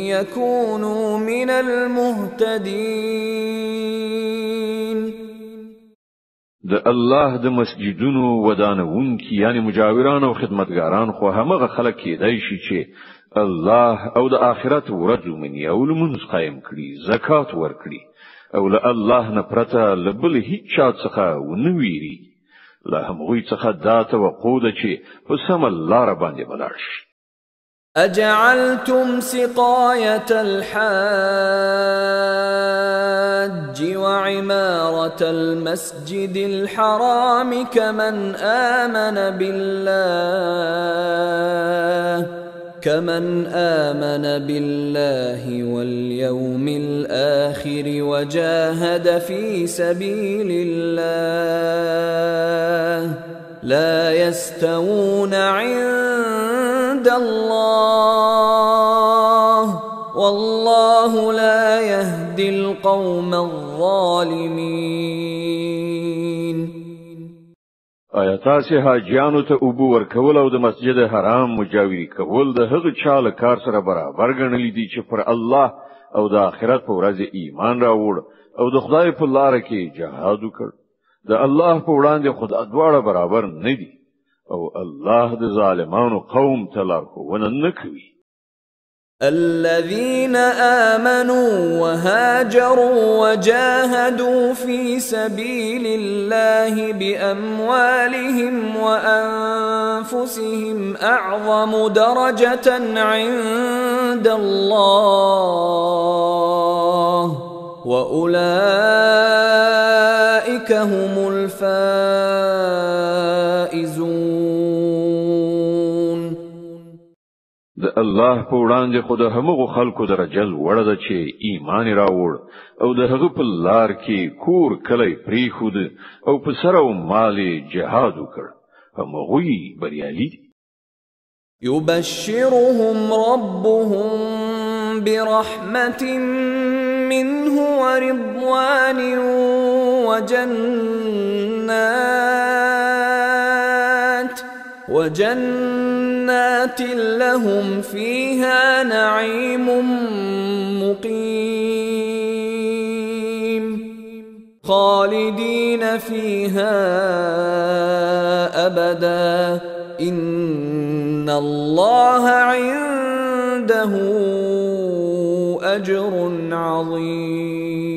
يكونوا من المهتدين. د الله د مسجدونو ودانونکي یعنی مجاوران او خدمتګاران خو همغه خلک کېدای شي چې الله او د آخرت ورځ ومني او لمونځ قایم کړي زکات ورکړي او له الله نه پرته له بل هیڅ چا څخه ونه ویری له همغوی څخه دا توقع ده چې په سمه لاره باندې ولاړ شي. أجعلتم سقاية الحاج وعمارة المسجد الحرام كمن آمن بالله واليوم الآخر وجاهد في سبيل الله لا يستوون عند الله والله لا يهدي القوم الظالمين. آیا تاسو حاجیانو ته اوبو ورکول او د مسجد حرام مجاوری کول د هغه چا له کار سره برابر ګڼل دي چې پر الله او د آخرت په ورځ ایمان راوړ او د خدای په لار کې جهاد وکړ؟ د الله په وړاندې خدای دواړه برابر نه دي او الله د ظالمانو قوم ته لارښوونه نه کوي. الذين آمنوا وهاجروا وجاهدوا في سبيل الله بأموالهم وأنفسهم أعظم درجة عند الله وأولئك هم الفائزون. د الله په وړاندې خو د همغو خلکو درجه لوړه ده چې ایمان راوړ او د هغه په لار کې کور کلی پریښود او په سر او مال جهاد وکړ همغوی بریالي دي. يبشرهم ربهم برحمة منه ورضوان وجنات لهم فيها نعيم مقيم خالدين فيها أبدا إن الله عنده أجر عظيم.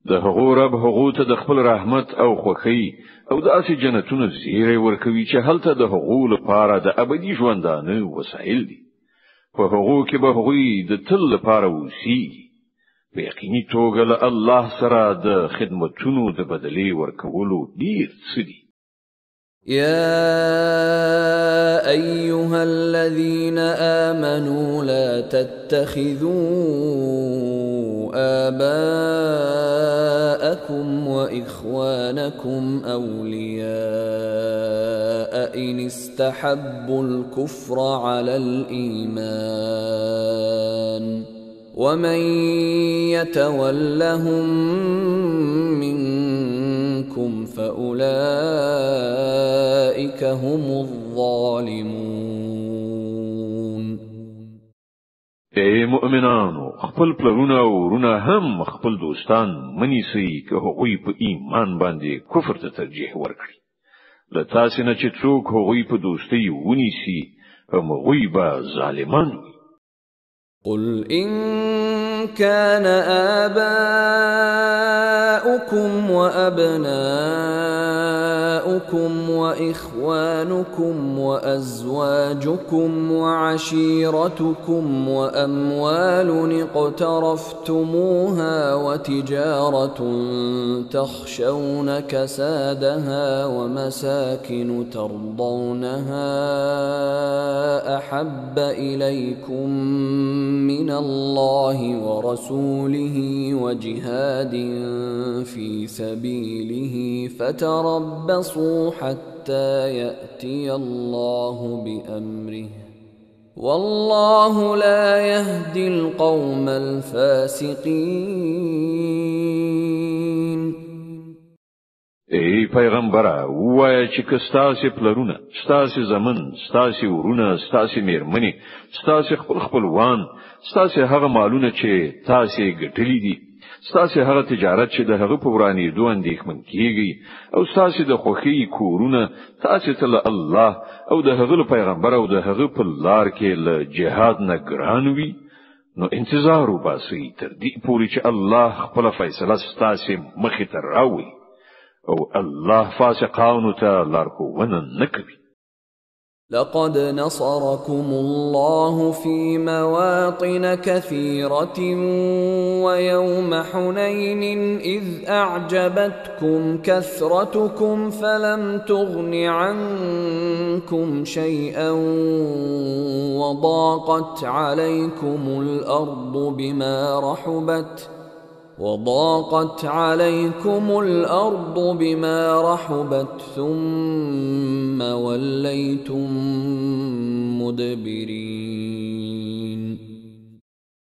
د هغو رب هغو ته د خپل رحمت او خوښي او د اسی جنتونو زیری ورکوي چې هلته د هغو لپاره د ابدي ژوندانه وسایل دي. په هغو کې به هغوی د تل لپاره اوسېږي. په یقیني توګه له الله سره د خدمتونو د بدلې ورکولو ډیر څه دي. يا أيها الذين آمنوا لا تتخذوا آباءكم وإخوانكم أولياء إن استحبوا الكفر على الإيمان ومن يتولهم منكم فأولئك هم الظالمون. اے مؤمنانو خپل پلرونه او ورونه هم خپل دوستان منی سي که هغوی په ایمان باندې کفر ته ترجیح ورکړي. له تاسو نه چې څوک هغوی په دوستۍ ونیسي هغوی به ظالمان وي. قل إن كان آباؤكم وأبناؤكم وإخوانكم وأزواجكم وعشيرتكم وأموال اقترفتموها وتجارة تخشون كسادها ومساكن ترضونها أحب إليكم من الله ورسوله وجهاد في سبيله فتربصوا حتى يأتي الله بأمره والله لا يهدي القوم الفاسقين. ای پیغمبره وایه چې کستاسې پلرونه ستاسې زمن ستاسې ورونه ستاسې میرمنې ستاسې خپلوان ستاسې هغه مالونه چې تاسې ګټلي دي ستاسې هغه تجارت چې د هغه په ورانېدو اندېښمن کیږي او ستاسې د خوښۍ کورونه تاسې ته له الله او د هغه پیغمبر او د هغه په لار کې له جهاد نه ګران وي نو انتظار وباسئ تر دې پورې چې الله خپل فیصله ستاسې مخې ته راوړي او الله فاسقانو ته لارښوونه نه کوي. لقد نصركم الله في مواطن كثيرة ويوم حنين إذ أعجبتكم كثرتكم فلم تغن عنكم شيئا وضاقت عليكم الأرض بما رحبت ثم وليتم مدبرين.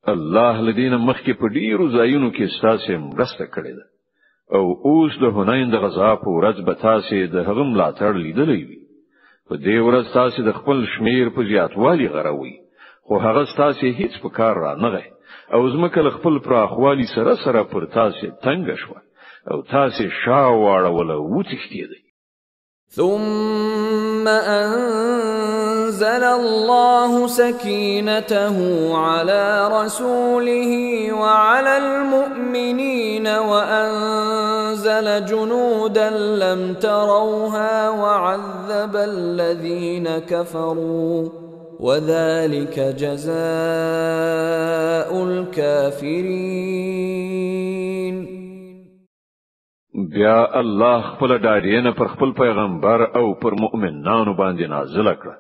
الله لدينا مخکې په ډیرو ځایونو کې ستاسو مرسته کړې ده او اوس د هنین د غزا په ورځ به تاسو د هغه ملاتړ لیدلی وي. په دې ورځ تاسو د خپل شمیر په زیاتوالي غروي خو هغه تاسو هیڅ په کار را نه غي او زمکه خپل پراخوالی سره سره پر تاسو تنگ شو او تاسو شاواړه ولا وتښتیدئ. ثم أنزل الله سكينته على رسوله وعلى المؤمنين وأنزل جنودا لم تروها وعذب الذين كفروا وذلك جزاء الكافرين. بیا الله خپل ډاډینه پر خپل پیغمبر او پر مؤمنانو باندې نازل کړ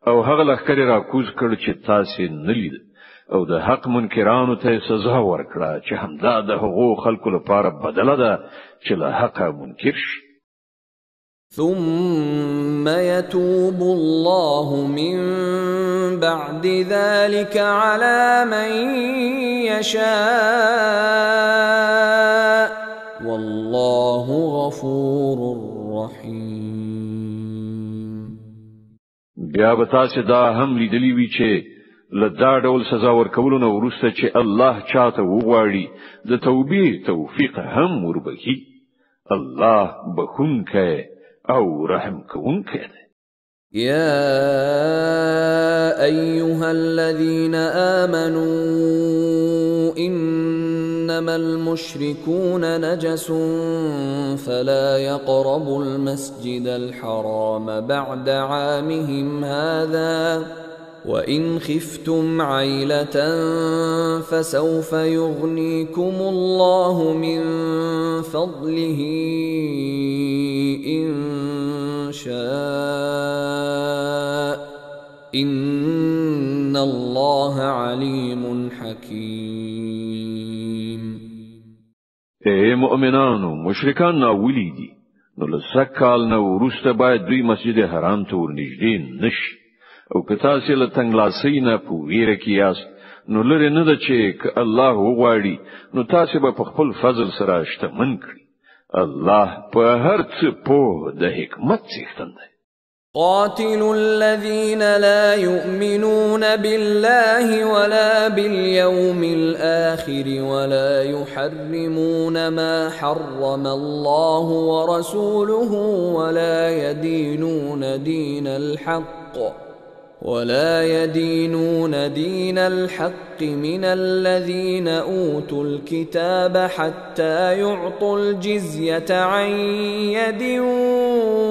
او هغه لخر را کوز کړ چې تاسو نه لید او د حق منکرانو ته سزا ورکړه چې همدا د حقوق خلکو لپاره بدله ده چې له حق منکر شي. ثم يتوب الله من بعد ذلك على من يشاء والله غفور رحيم. بیا به تاسو دا هم لیدلی وی چې له دا ډول سزا ورکولو نه وروسته چې الله چاته وغواړي د توبې توفیق هم وربخي. الله بخونکه او رحم کوونکی دی. يا أيها الذين آمنوا إنما المشركون نجس فلا يقربوا المسجد الحرام بعد عامهم هذا وإن خفتم عيلة فسوف يغنيكم الله من فضله إن شاء إن الله عليم حكيم. اے مؤمنانو مشرکان ناولی دي نو لسکال نو ورسته باید دوی مسجد حرام ته ورنږدې نشي او که تاسو له تنګلاسۍ نه په ویره کې یاست نو لري نه ده چې که الله وغواړي نو تاسو به په خپل فضل سره شتمن کړي. الله په هر څه په د حکمت څښتن دی. قاتلوا الذين لا يؤمنون بالله ولا باليوم الآخر ولا يحرمون ما حرم الله ورسوله ولا يدينون دين الحق من الذين أوتوا الكتاب حتى يعطوا الجزية عن يد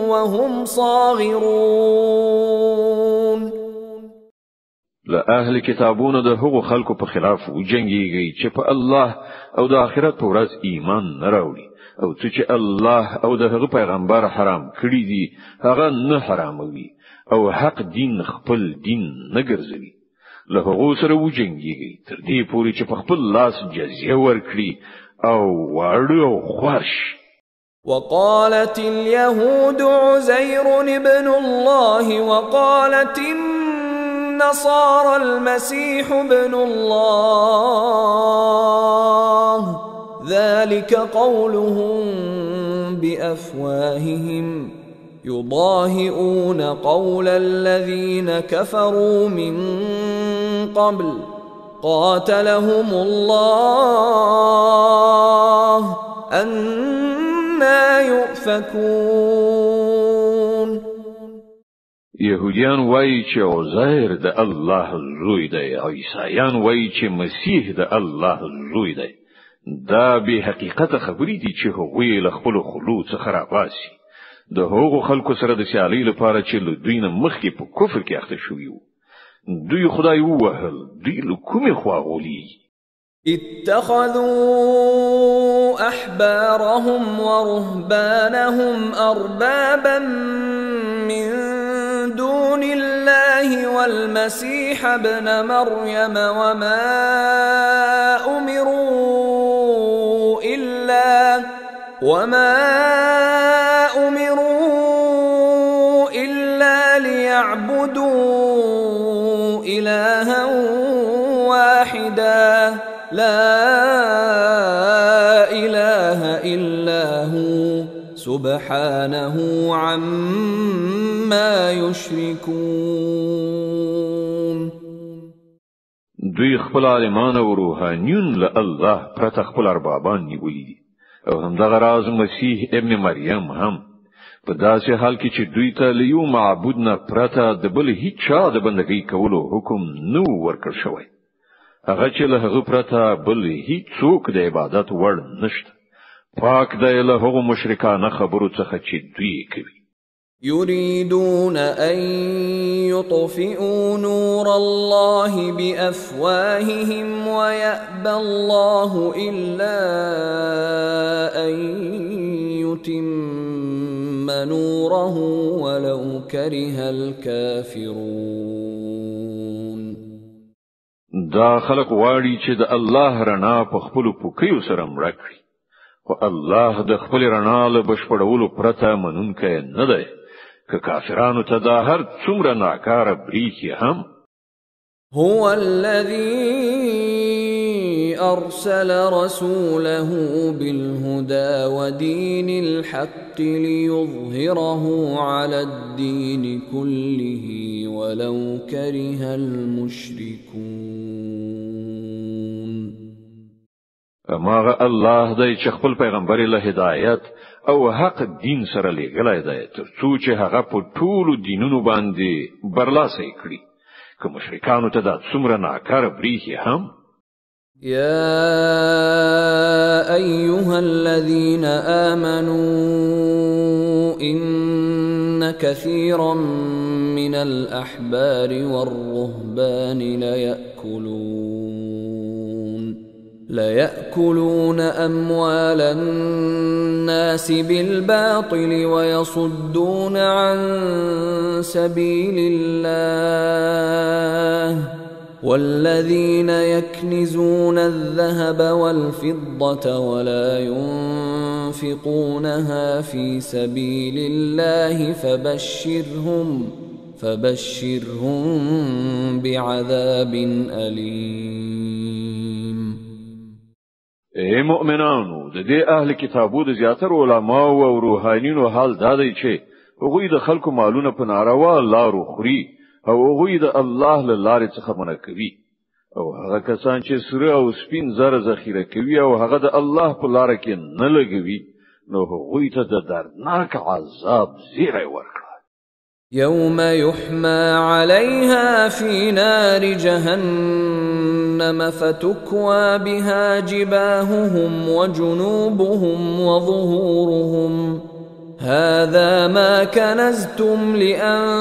وهم صاغرون. لأهل كتابون ده هغو خلقو په خلاف وجنګيږي چې په الله او د آخرت په ورځ ایمان نه راوړي او چې الله او د هغه پیغمبر حرام کړی دي هغه نه حراموي او حق دین خپل دین نه ګرځوي. له هغو سره وجنګيږي تر دې پورې چې په خپل لاس جزیه ورکړي او واړه او خوارش. وقالت اليهود عزير ابن الله وقالت النصارى المسيح ابن الله ذلك قولهم بأفواههم يضاهئون قول الذين كفروا من قبل قاتلهم الله أنى يؤفكون. يهوديان وایي چې عزیر د الله زوی دی، عیسایان وایي چې مسیح د الله زوی دی. دا به حقیقت خبرې دي چې هغوی له خپل خلو څخه راواسي د هغو خلکو سره د سیالۍ لپاره چې له دوی نه مخکې په کفر کې اخته شوي وو. دوی خدای ووهل، دوی له کومې خوا غولېږي. اتخذوا أحبارهم ورهبانهم أربابا من دون الله والمسيح ابن مريم وما أمروا إلا ليعبدوا إلها واحدا لا إله إلا هو سبحانه عما يشركون. دوی خپل عالمان او روحانیون له الله پرته خپل اربابان نیولي دي او همدغه راز مسیح ابن مریم هم په داسې حال کې چې دوی ته له یو معبود نه پرته د بل هیڅ چا د بندګۍ کولو حکم نه ورکړ شوی. هغه چې له هغه پرته بل هیڅ څوک د عبادت وړ نشته. پاک دی له هغو مشرکانه خبرو څخه چې دوی کوي. يريدون أن يطفئوا نور الله بأفواههم ويأبى الله إلا أن يتم نوره ولو كره الكافرون. دا خلق واړي چې د الله رڼا په خپل پوکیو سره مړ کړي، خو الله د خپل رڼا له بشپړولو پرته منونکی نه دی. که کافرانو ته دا هر څومره ناکاره بریښي هم. هو الذي أرسل رسوله بالهدى ودين الحق ليظهره على الدين كله ولو كره المشركون. اماغه الله دی چې خپل پیغمبر له هدایت او حق دین سره لګلای دی ترڅو چې هغه په ټولو دینونو باندې برلاسه کړي. که مشرکانو ته دا څومره ناکاره بریښي هم. يا أيها الذين آمنوا إن كثيرا من الأحبار والرهبان ليأكلون أموال الناس بالباطل ويصدون عن سبيل الله والذين يكنزون الذهب والفضة ولا ينفقونها في سبيل الله فبشرهم بعذاب أليم. اے مؤمنانو د دې اهل کتابو د زیاتر علما او روحانینو حال دا دی چې هغوی د خلکو مالونه په ناروا لارو خوري او هغوی د الله له لارې څخه منع کوي او هغه کسان چې سره او سپین زر ذخیره کوي او هغه د الله په لار کې نه لګوي نو هغوی ته د دردناک عذاب زیری ورکړه. يوم يحمى عليها في نار جهنم فتكوى بها جباههم وجنوبهم وظهورهم هذا ما كنزتم لأنفسكم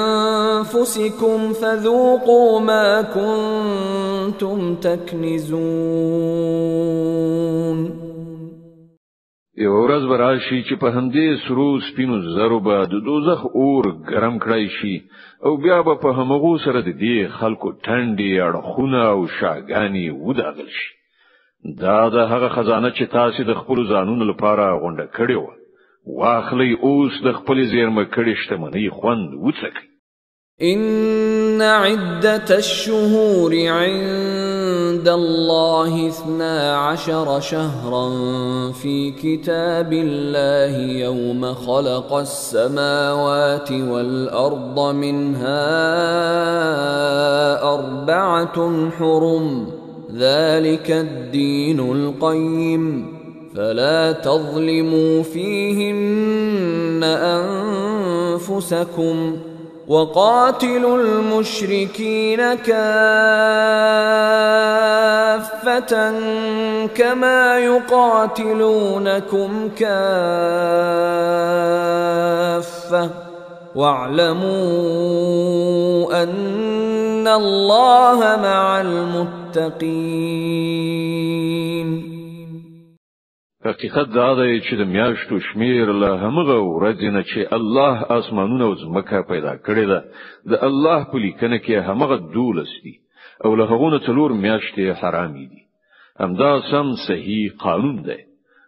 فذوقوا ما كنتم تكنزون. یو ورځ براشي چې په همدې سرو سپینو زرو به د دوزخ اور ګرم کړی شي او بیا به په همغو سره د دې خلکو ټنډې اړخونه او شاګانی وداغل شي. دا د هغه خزانه چې تاسو د خپل ځانونو لپاره غونډه کړې و واخلي اوس د خپل زیرمه کړې شتمنۍ خوند وڅکئ. إن عدة الشهور عند الله 12 شهرا في كتاب الله يوم خلق السماوات والأرض منها 4 حرم ذلك الدين القيم فلا تظلموا فيهن أنفسكم وقاتلوا المشركين كافة كما يقاتلونكم كافة واعلموا أن الله مع المتقين. حقیقت دا دی چې د میاشتو شمیر له همغه ورځې نه چې الله اسمانونه او ځمکه پیدا کړې ده د الله په لیکنه کې همغه 12 دي او له هغه 4 میاشتې حرام دي. همدا سم صحیح قانون دی.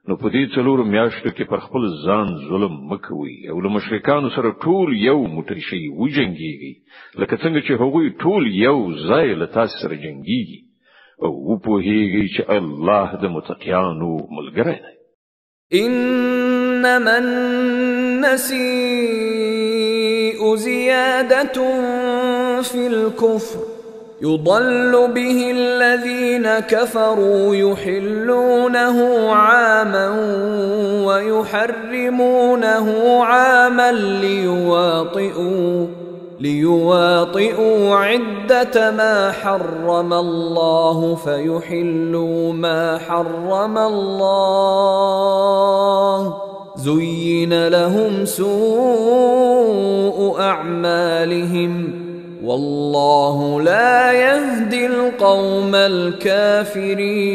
نو په دې 4 میاشتو کې پر خپل ځان ظلم مکوئ او له مشرکانو سره ټول یو موټی شي وجنګيږي لکه څنګه چې هغوی ټول یو ځای له تاسو سره جنګيږي او په هیږي چې الله د متقینو ملګری دی. انما النسيء زيادة في الكفر يضل به الذين كفروا يحلونه عاما ويحرمونه عاما ليواطئوا عدة ما حرم الله فيحلوا ما حرم الله زين لهم سوء أعمالهم والله لا يهدي القوم الكافرين.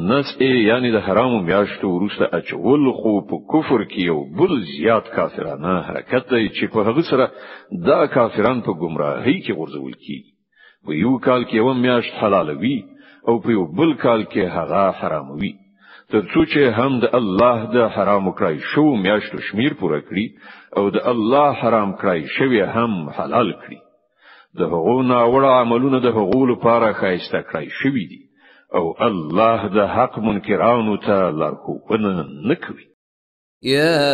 نس یعنی د حرامو میاشتو وروسته اچول خو په کفر کې یو بل زیات کافرانه حرکت دی چې په هغه سره دا کافران په گمراهۍ کې غورځول کیږي. په یو کال کې یو میاشت حلالوي او په یو بل کال کې هغه حراموي ترڅو چې هم د الله د حرام کړی شو میاشتو شمیر پوره کړي او د الله حرام کړی شوی هم حلال کړي. د هغو ناوړه عملونه د هغو لپاره خایسته کړی شوی دي او الله د حق منکرانو ته لارښوونه نه کوي. يا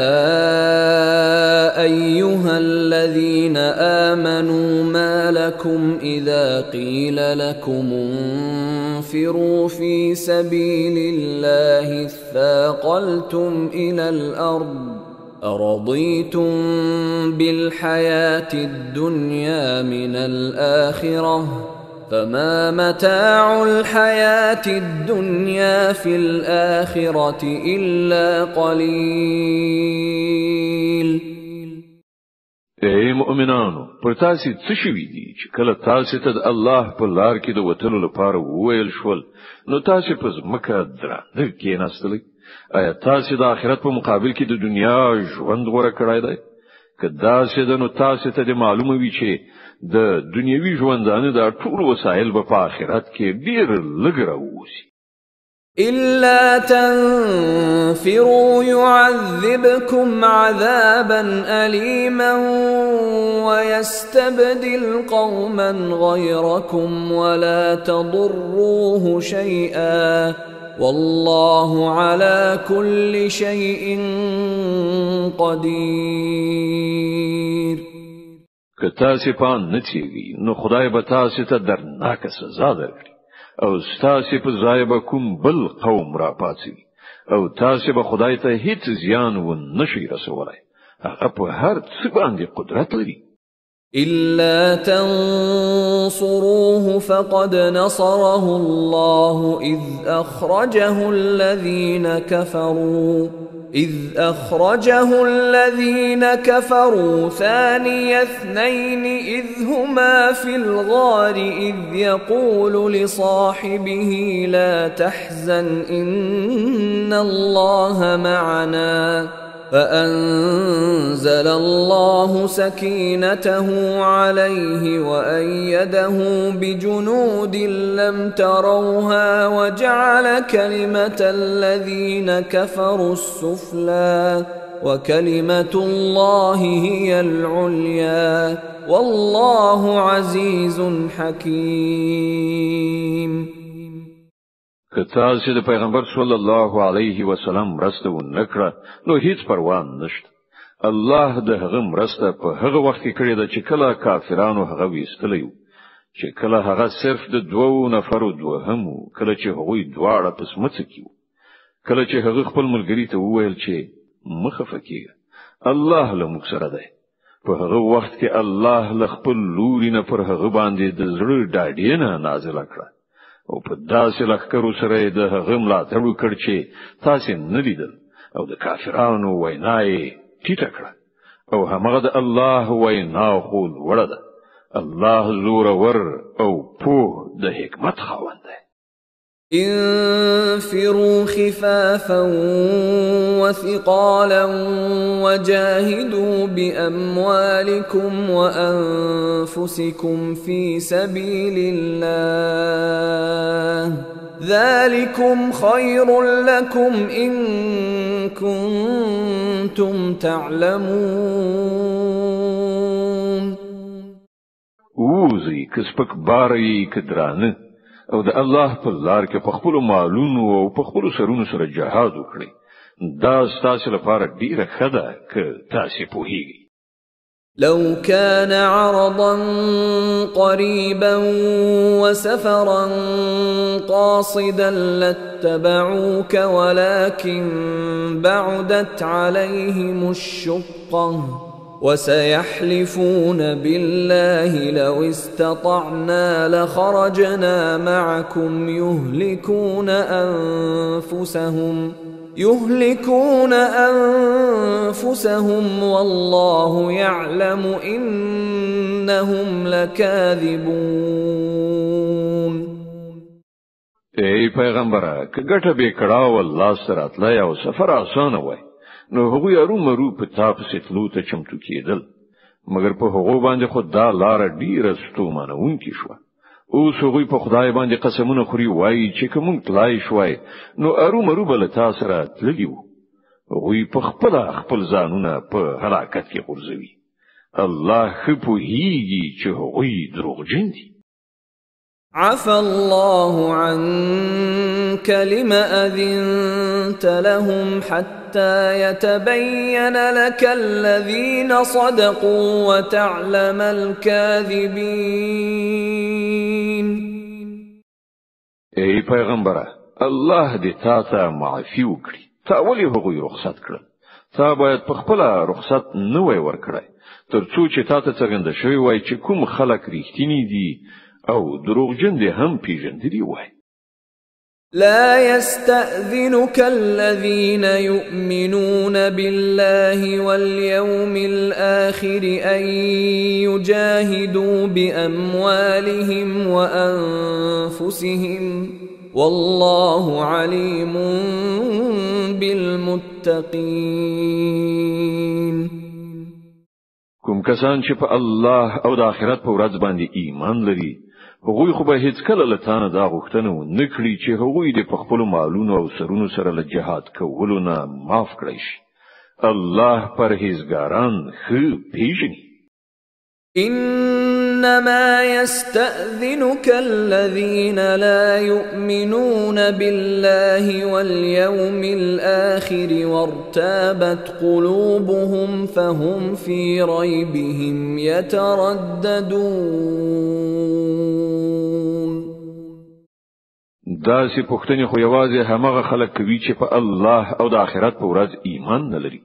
أيها الذين آمنوا ما لكم إذا قيل لكم انفروا في سبيل الله اثاقلتم إلى الأرض أرضيتم بالحياة الدنيا من الآخرة فما متاع الحياة الدنيا في الآخرة إلا قليل. اے مؤمنانو پر تاسو څه شوي دي چې کله تاسو ته د الله په لار کې د وتلو لپاره وویل شول نو تاسو په ځمکه درانه کېناستئ؟ آیا تاسو د آخرت په مقابل کې د دنیا ژوند غوړه کړای دی؟ که داسې ده نو تاسو ته د معلومه وي چې د دنیوي ژوندانه د ټول وسایل په آخرت کې ډیر لږ راوځي. إلا تنفروا يعذبكم عذابا أليما ويستبدل قوما غيركم ولا تضروه شيئا والله على كل شيء قدير. که تاسې پام نه کیږي نو خدای به تاسې ته درناکه سزا درکړي او ستاسې په ځای به کوم بل قوم را پاڅوي او تاسې به خدای ته هیڅ زیان ونه شئ رسولی. هغه په هر څه باندې قدرت لري. إلا تنصروه فقد نصره الله إذ أخرجه الذين كفروا ثاني اثنين إذ هما في الغار إذ يقول لصاحبه لا تحزن إن الله معنا فأنزل الله سكينته عليه وأيده بجنود لم تروها وجعل كلمة الذين كفروا السفلى وكلمة الله هي العليا والله عزيز حكيم. که تاسې د پیغمبر صلی الله علیه وسلم مرسته ونکړه نو هیڅ پروا نشته. الله د هغه مرسته په هغه وخت کې کړې ده چې کله کافرانو هغه ویستلی چې کله هغه صرف د دوو نفرو دوهم کله چې هغوی دواړه په سمڅه کې کله چې هغه خپل ملګری ته وویل چې مخه فکیږه الله له موږ سره دی. په هغه وخت کې الله له خپل لوري نه پر هغه باندې د زړه ډاډینه نازله کړه او په داسې لښکرو سره د هغه ملاتړ وکړ چې تاسې نه لیدل او د کافرانو وینا یې ټیټه کړه او همغه د الله وینا خو لوړه ده. الله زورور او پوه د حکمت خاوند دی. انفروا خفافا وثقالا وجاهدوا بأموالكم وأنفسكم في سبيل الله ذلكم خير لكم إن كنتم تعلمون. اوزي کسپک باری کدرانه او د الله په لار کې په خپل مالونو او په خپل سرونو سره جهاد وکړي. دا ستاسو لپاره ډیره ښه ده که تاسو پوهیږئ. لو كان عرضا قريبا وسفرا قاصدا لاتبعوك ولكن بعدت عليهم الشقة وسيحلفون بالله لو استطعنا لخرجنا معكم يهلكون أنفسهم والله يعلم إنهم لكاذبون. ای پیغمبره که ګټه به کړه والله سره تلای او سفر آسان وای نو هغوی ارومرو په تاسو تلو ته چمتو کېدل مګر په هغو باندې خود دا لار ډیره ستومانونکې شو. اوس هغوی په خدای باندې قسمونه خوري وایي چې کوم تلای شوای نو ارومرو بل تاسو سره تللی وو. هغوی په خپل ځانونه په هلاکت کې غورځوي. الله خو پوهیږي چې هغوی دروغجن دي. عفى الله عنك لما أذنت لهم حتى يتبين لك الذين صدقوا وتعلم الكاذبين. ای پیغمبره الله دې تاسو معافي وکړي. تا ولې هغوی رخصت کړل؟ تا باید په خپل رخصت نه وای ورکړای ترڅو چې تاسو څنګه شوی وای چې کوم خلک ریښتینی دي او دروغجن دي هم پیژندلی وای. لا يستأذنك الذين يؤمنون بالله واليوم الآخر أن يجاهدوا بأموالهم وأنفسهم والله عليم بالمتقين. کوم کسان چې په الله او د آخرت په ورځ باندې ایمان لري هغوی خو به هیڅ کله له تانه دا غوښتنه ونه کړي چې هغوی د خپلو مالونو او سرونو سره له جهاد کولو نه معاف کړي شي. الله پرهیزګاران ښه پیژني. إنما يستأذنك الذين لا يؤمنون بالله واليوم الآخر وارتابت قلوبهم فهم في ريبهم يترددون. داسې پوښتنې خو یوازې همغه خلک کوي چې په الله او د آخرت په ورځ ایمان نه لري.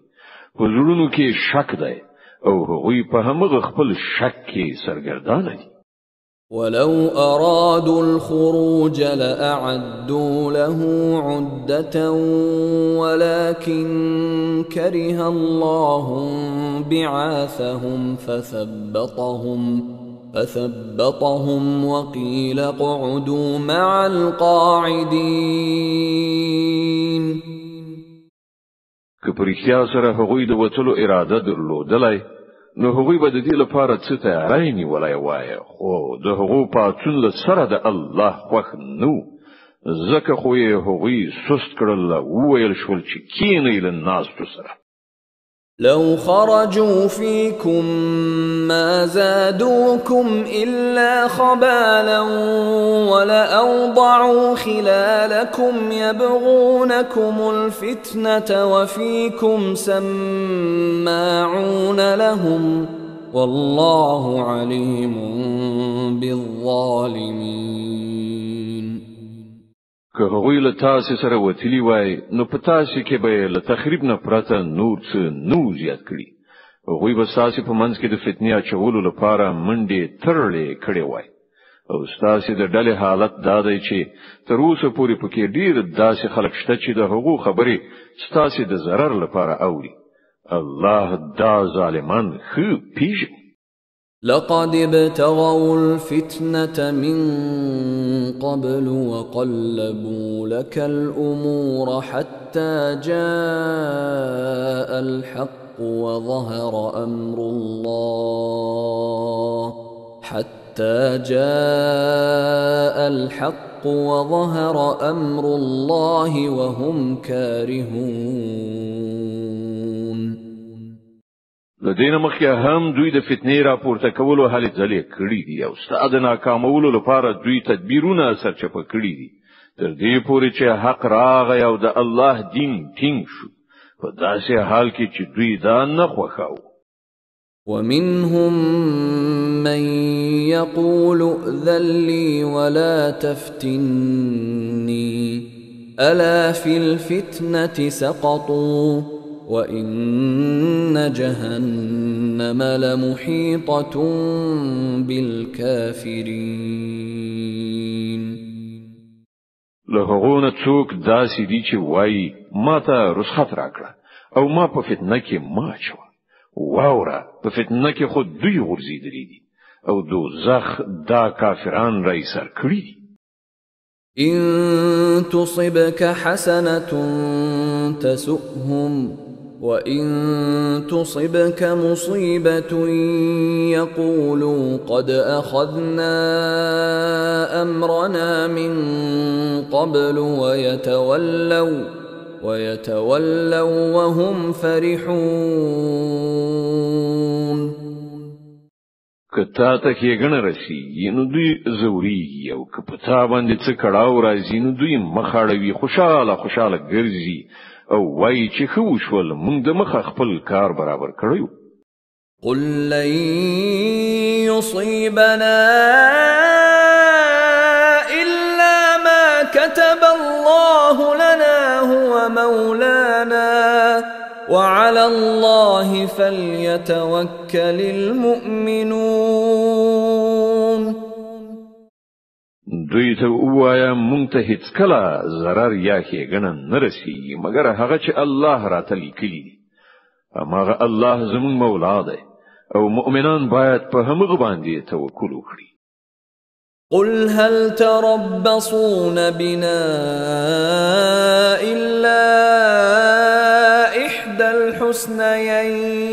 په زړونو کې شک دی او هغوی په همغه خپل شک کې سرګردانه دي. ولو أرادوا الخروج لأعدوا له عدة ولكن كره الله بعاثهم فثبطهم وقيل اقعدوا مع القاعدين. که پر اختیار سره هغوی د وتلو اراده درلودلای نو هغوی به د دې لپاره څه تیاری نیولای وای، خو د هغو پاتون له سره د الله خوښ نو ځکه خو یې هغوی سست کړل او ویل شول چې کینې له ناستو سره. لو خرجوا فيكم ما زادوكم إلا خبالا ولأوضعوا خلالكم يبغونكم الفتنة وفيكم سماعون لهم والله عليم بالظالمين. که هغوی له تاسو سره وتلی وای نو په تاسو کې به له تخریب نه پرته نور څه نو زیات کړي. هغوی به تاسو په منځ کې د فتنې اچولو لپاره منډې ترلې کړې وای او تاسو د ډلې حالت دا دی چې تر اوسه پورې پکې ډیر داسې خلک شته چې د هغو خبرې تاسو د ضرر لپاره اوري. الله دا ظالمان ښه پیژني. لقد ابتغوا الفتنة من قبل وقلبوا لك الأمور حتى جاء الحق وظهر أمر الله وهم كارهون. لدينا مخکې هم دوی د فتنې راپورته کولو هلې ځلې کړې دي او ستاد ناکامولو لپاره دوی تدبیرونه سرچپه کړې دي تر دې پورې چې حق راغی او د الله دین ټینګ شو په داسې حال کې چې دوی دا نه خوښاو. ومنهم من يقول ائذن لي ولا تفتني ألا في الفتنة سقطوا وإن جهنم لمحيطة بالكافرين. لهغونه څوک داسې دي چې وایي ما ته رخصت راکړه او ما په فتنه کې ما چوه واوره په فتنه کې خود دوی ورزيدلې دي او دوزخ دا کافران رئیس سر کړی دي. إن تصبك حسنة تسؤهم وإن تصبك مصيبة يقولوا قد أخذنا أمرنا من قبل ويتولوا وهم فرحون. کتا ته کې غن رسی نو دوی زوري او کپتا باندې څه کړهو راځي نو دوی مخاړوي خوشاله ګرځي او وای چې خو شول موږ د مخ خپل کار برابر کړو. قل لن يصيبنا إلا ما كتب الله لنا هو مولانا وعلى الله فليتوكل المؤمنون. دوی ته وایا مونږ ته هیڅ کله zarar یا ښېګڼه نه رسیږي مګر هغه چې الله راته لیکلي دي. هغه الله زموږ مولا دی او مؤمنان باید په هغه باندې توکل وکړي. قل هل تربصون بنا إلا إحدى الحسنيين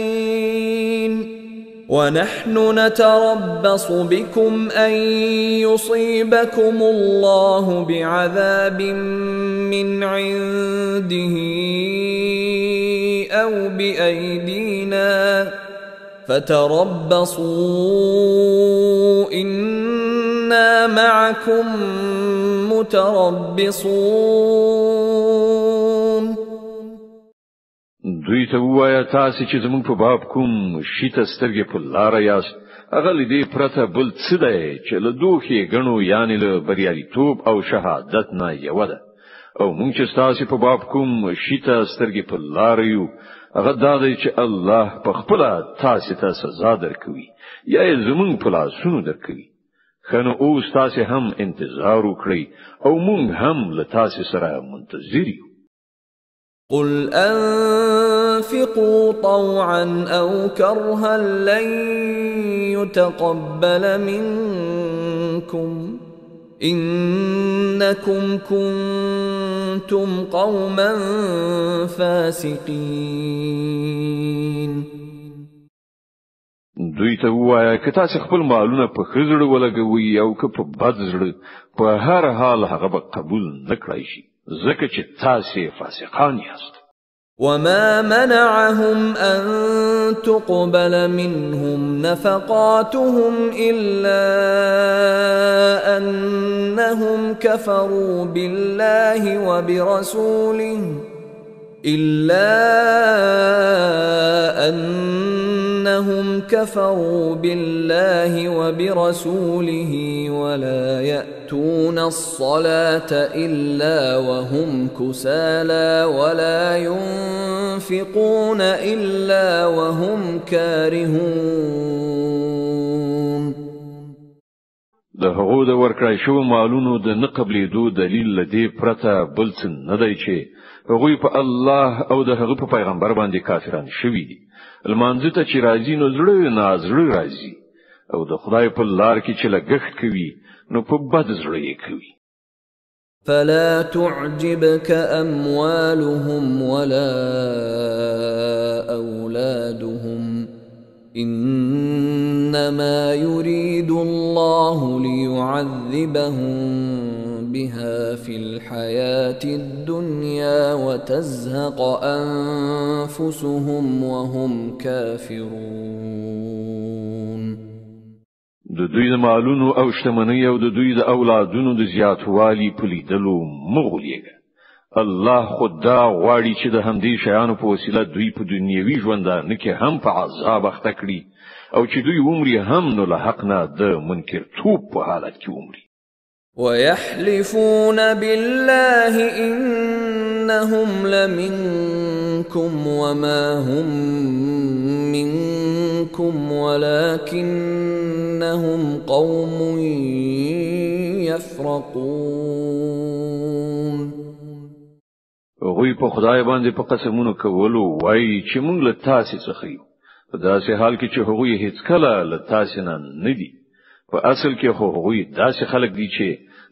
ونحن نتربص بكم أن يصيبكم الله بعذاب من عنده أو بأيدينا فتربصوا إنا معكم متربصون. دوی ته ووایه تاسې چې زموږ په باب کوم شي ته سترګې په لاره یاست هغه له دې پرته بل څه دی چې له دوښې ګڼو یعنې له بریالیتوب او شهادت نه یوه ده او موږ چې ستاسې په باب کوم شي ته سترګې په لاره یو هغه دا دی چې الله په خپله تاسې ته سزا درکوي یا یې زموږ په لاسونو درکوي. ښه نو اوس تاسې هم انتظار وکړئ او موږ هم له تاسې سره منتظر یو. قل أنفقوا طوعا أو كرها لن يتقبل منكم إنكم كنتم قوما فاسقين. دوی ته ووایه که تاسې خپل مالونه په ښه زړه ولګوئ او که په بد زړه په هر حال هغه به قبول نه کړای شي ځکه چې تاسې فاسقان یاست. وما منعهم أن تقبل منهم نفقاتهم إلا أنهم كفروا بالله وبرسوله ولا يأتون الصلاة إلا وهم كسالى ولا ينفقون إلا وهم كارهون. د هغو د ورکړای شو مالونو د نه قبلېدو دلیل لدی پرته بل څه نه دی چې هغوی په الله او د هغه په پیغمبر باندې کافران شوي دي. لمانځه ته چې راځي نو زړه نه زړه راځي او د خدای په لار کې چې لګښت کوي نو په بد زړه یې کوي. فلا تعجبك أموالهم ولا أولادهم إنما يريد الله ليعذبهم بها في الحياة الدنيا وتزهق أنفسهم وهم كافرون. د دوی د مالونو او شتمنۍ او د دوی د اولادونو د زیاتوالي په لیدلو مغولېږه. الله خدا غواړي چې د همدې شیانو په وسیله دوی په دنیوي ژوندانه کې هم په عذاب اخته کړي او چې دوی عمر هم نو له حق نه د منکرتوب په حالت کې عمري. ويحلفون بالله إنهم لمنكم وما هم منكم ولكنهم قوم يفرقون. غوی په خدای باندې په قسمونو کولو وایي چې موږ له تاسې څخه یو په داسې حال کې چې هغوی هیڅ کله له تاسې نه دي. په اصل کې هغوی داسې خلک دي چې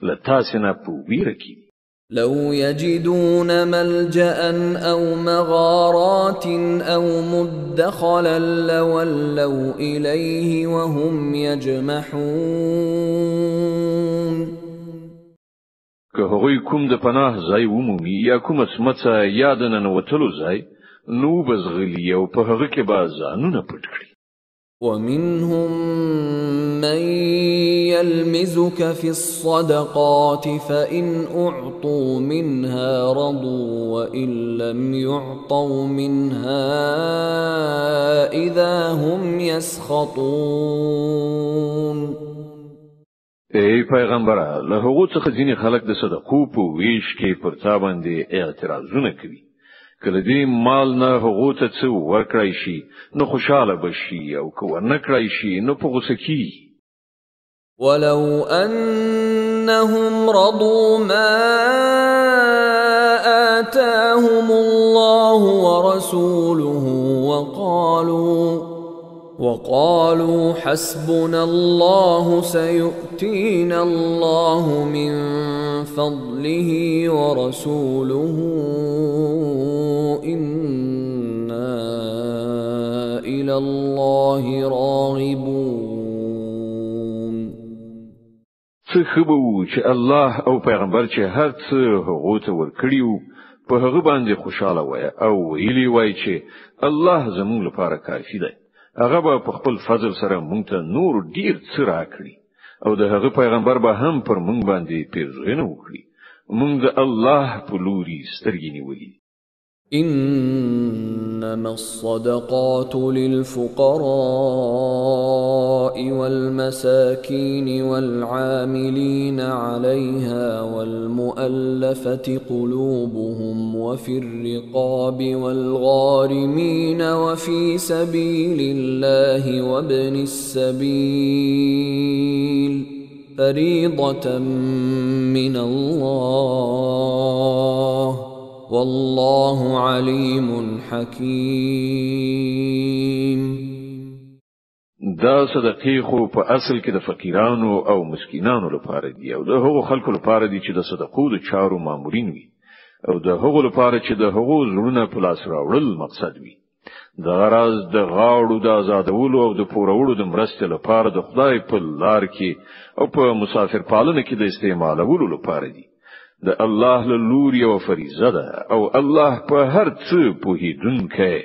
له تاسې نه په ویره کې. لو يجدون ملجأ أو مغارات أو مدخلا لولوا إليه وهم يجمحون. که هغوی کوم د پناه ځای ومومي یا کوم سمڅه یا د ننوتلو ځای نو بزغلی او په هغه کې به ځانونه پټ کړي. ومنهم من يلمزك في الصدقات فإن أعطوا منها رضوا وإن لم يعطوا منها إذا هم يسخطون. ای پیغمبره له هغو څخه ځینې خلک د صدقو په ویش کې پر تا باندې اعتراضونه کوي. کله دې مال نه هغو ته څه ورکړای شي نو خوشاله بشي او که ورنه کړای شي نو په غوسه کیږي. ولو أنهم رضوا ما آتاهم الله ورسوله وقالوا حسبنا الله سيؤتينا الله من فضله ورسوله إنا إلى الله راغبون. څه خبرو چې الله او پیغمبر چې هر څه هغه ته ورکړیو په هغه باندې خوشاله وای او ویلی وای چې الله زموږ لپاره کافی دی هغه به په خپل فضل سره مونږ ته نور ډیر څه راکړي او د هغه پیغمبر به هم پر مونږ باندې پیرزوینه وکړي مونږ د الله په لوري سترګې نیولې إنما الصدقات للفقراء والمساكين والعاملين عليها والمؤلفة قلوبهم وفي الرقاب والغارمين وفي سبيل الله وابن السبيل فريضة من الله والله عليم حكيم دا صدقې خو په اصل کې د فقیرانو او مسکینانو لپاره دي او د هغو خلکو لپاره دي چې د صدقو د چارو مامورین وي او د هغو لپاره چې د هغو زړونه په لاس راوړل مقصد وي د غرض د غاړو د آزادولو او د پورولو د مرستې لپاره د خدای په لار کې او په مسافر پالنه کې د استعمالولو لپاره دي د الله له لوري او فریضه ده او الله په هر څه پوهیدونکی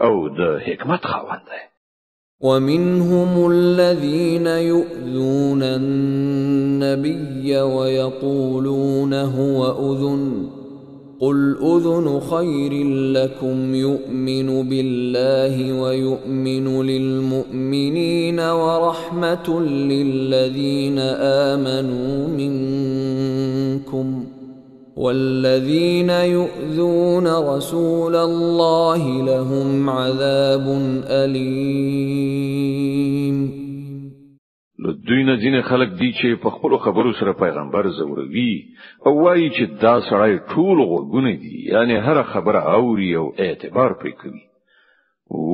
او د حکمت خاوند دی ومنهم الذين يؤذون النبي ويقولون هو أذن قل أذن خير لكم يؤمن بالله ويؤمن للمؤمنين ورحمة للذين آمنوا منكم والذين يؤذون رسول الله لهم عذاب أليم لدوینه ځینې خلک دي چې په خپل خبرو سره پیغمبر زوروي او وایي چې دا سړی ټول غوږونه دي یعنی هر خبره اوري او اعتبار پرې کوي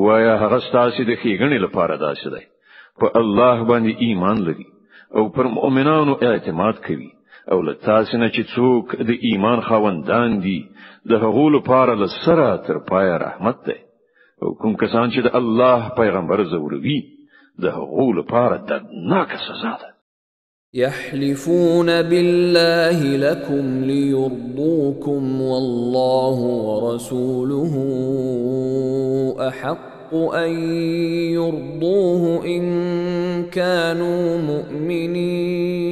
وایا هغه ستاسو د ښېګڼې لپاره داسې دی په الله باندې ایمان لري او پر مؤمنانو اعتماد کوي او له تاسو نه چې څوک د ایمان خاوندان دي د هغو لپاره له سره تر پایه رحمت دی او کوم کسان چې د الله پیغمبر زوروي د هغو لپاره دردناک سزا ده يحلفون بالله لكم ليرضوكم والله ورسوله أحق أن يرضوه إن كانوا مؤمنين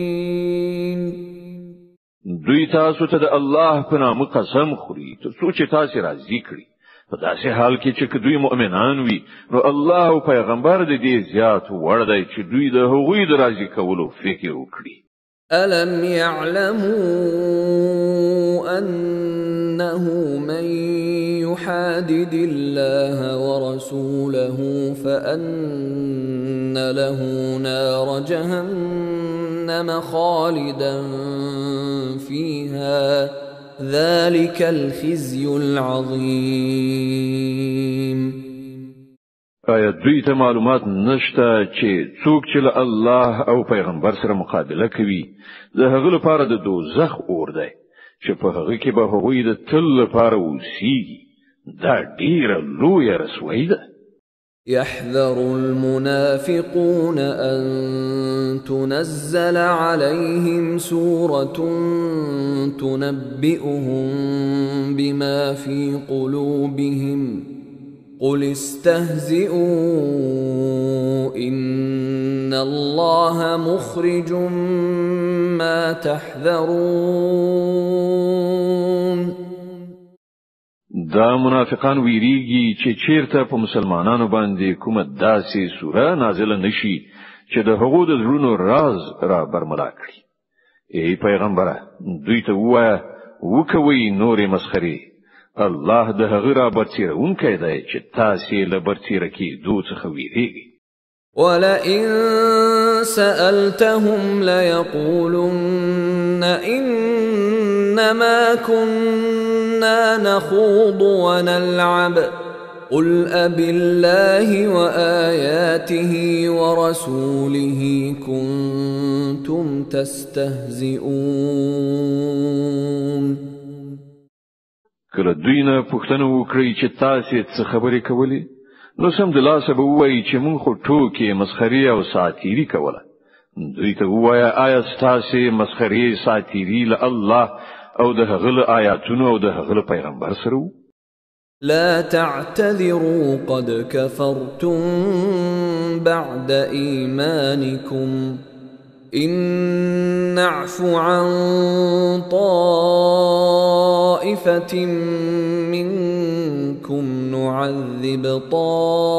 دوی تاسو ته د الله په نامه قسم خوري ته څو چې تاسو راضي کړی په داسې حال کې چې دوی مؤمنان وي نو الله او پیغمبر د دې زیات وړ دی چې دوی د هغوی د راضي کولو فکر وکړي ألم يعلموا أنه من يحادد الله ورسوله فأن له نار جهنم خالدا فيها ذلك الخزي العظيم آیا دوی ته معلومات نشته چې څوک چې الله او پیغمبر سره مقابله کوي د هغه لپاره د دوزخ اور دی چې په هغه کې به هغوی د تل لپاره اوسېږي دا ډیره لویه رسوایی ده يحذر المنافقون أن تنزل عليهم سورة تنبئهم بما في قلوبهم قل استهزئوا إن الله مخرج ما تحذرون دا منافقان ویریږي چې چیرته په مسلمانانو باندې کومه داسې سوره نازله نشي چې د هغو د زړونو راز را برملا کړي ای پیغمبره دوی ته وایه وکوي نورې مسخري الله د هغه را برتیرونکی دی چې تاسې له برتیره کېدو څخه ویریږي ولئن سألتهم ليقولن إنما كنا نخوض ونلعب قل أبالله وآياته ورسوله كنتم تستهزئون کله دوی نه پوښتنه وکړي چې تاسې څه خبرې کولې نو سم د لاسه به وایي چې مونږ خو ټوکې مسخري او ساتيري کوله دوی ته ووایه آیا ستاسې مسخرې ساتیري له الله او د هغه له آیاتونو او د هغه له پیغمبر سره وو؟ لا تعتذروا قد كفرتم بعد إيمانكم إن نعف عن طائفة منكم نعذب طائفة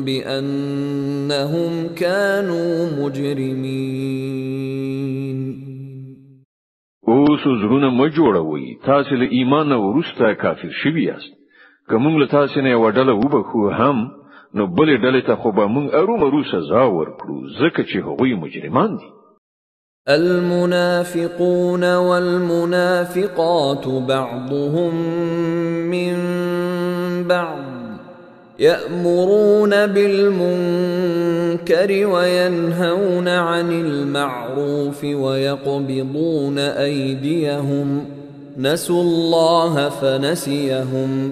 بأنهم كانوا مجرمين. اوس زړونه مه جوړوئ، تاسې له ایمان وروسته کافر شوي یاست. که موږ له تاسې نه یوه ډله وبخو هم نو بلې ډلې ته خو به موږ ارومرو سزا ورکړو ځکه چې هغوی مجرمان دي. المنافقون والمنافقات بعضهم من بعض يأمرون بالمنكر وينهون عن المعروف ويقبضون أيديهم نسوا الله فنسيهم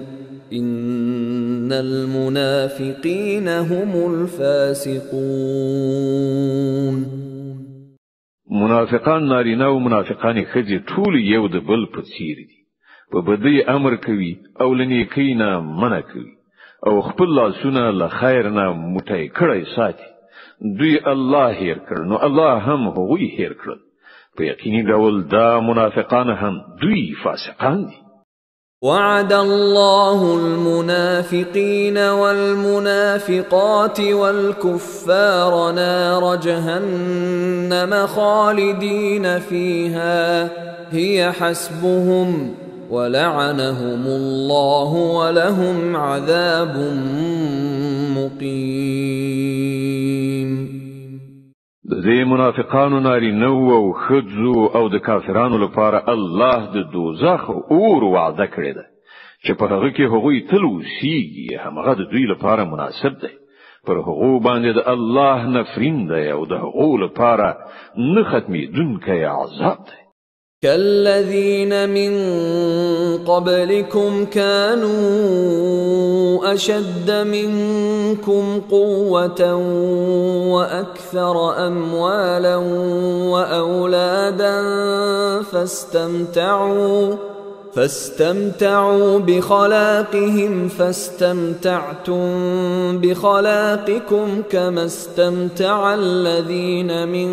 إن المنافقين هم الفاسقون. منافقان نارینه او منافقان ښځې ټول یو د بل په څیر دي، په بدۍ امر کوي او له نیکۍ نه منع کوي او خپل لاسونه له خیر نه موټی کړی ساتي. دوی الله هیر کړ نو الله هم هغوی هیر کړل. په یقیني ډول دا منافقان هم دوی فاسقان دي. وعد الله المنافقين والمنافقات والكفار نار جهنم خالدين فيها هي حسبهم ولعنهم الله ولهم عذاب مقيم. د دې منافقانو نارینه او ښځو او د کافرانو لپاره الله د دوزخ اور وعده کړی ده چې په هغه کې هغوی تل اوسیږي. همغه د دوی لپاره مناسب دی. پر هغو باندې د الله نفرین دی او د هغو لپاره نه ختمېدونکی عذاب دی. كالذين من قبلكم كانوا أشد منكم قوة وأكثر أموالا وأولادا فاستمتعوا بخلاقهم فاستمتعتم بخلاقكم كما استمتع الذين من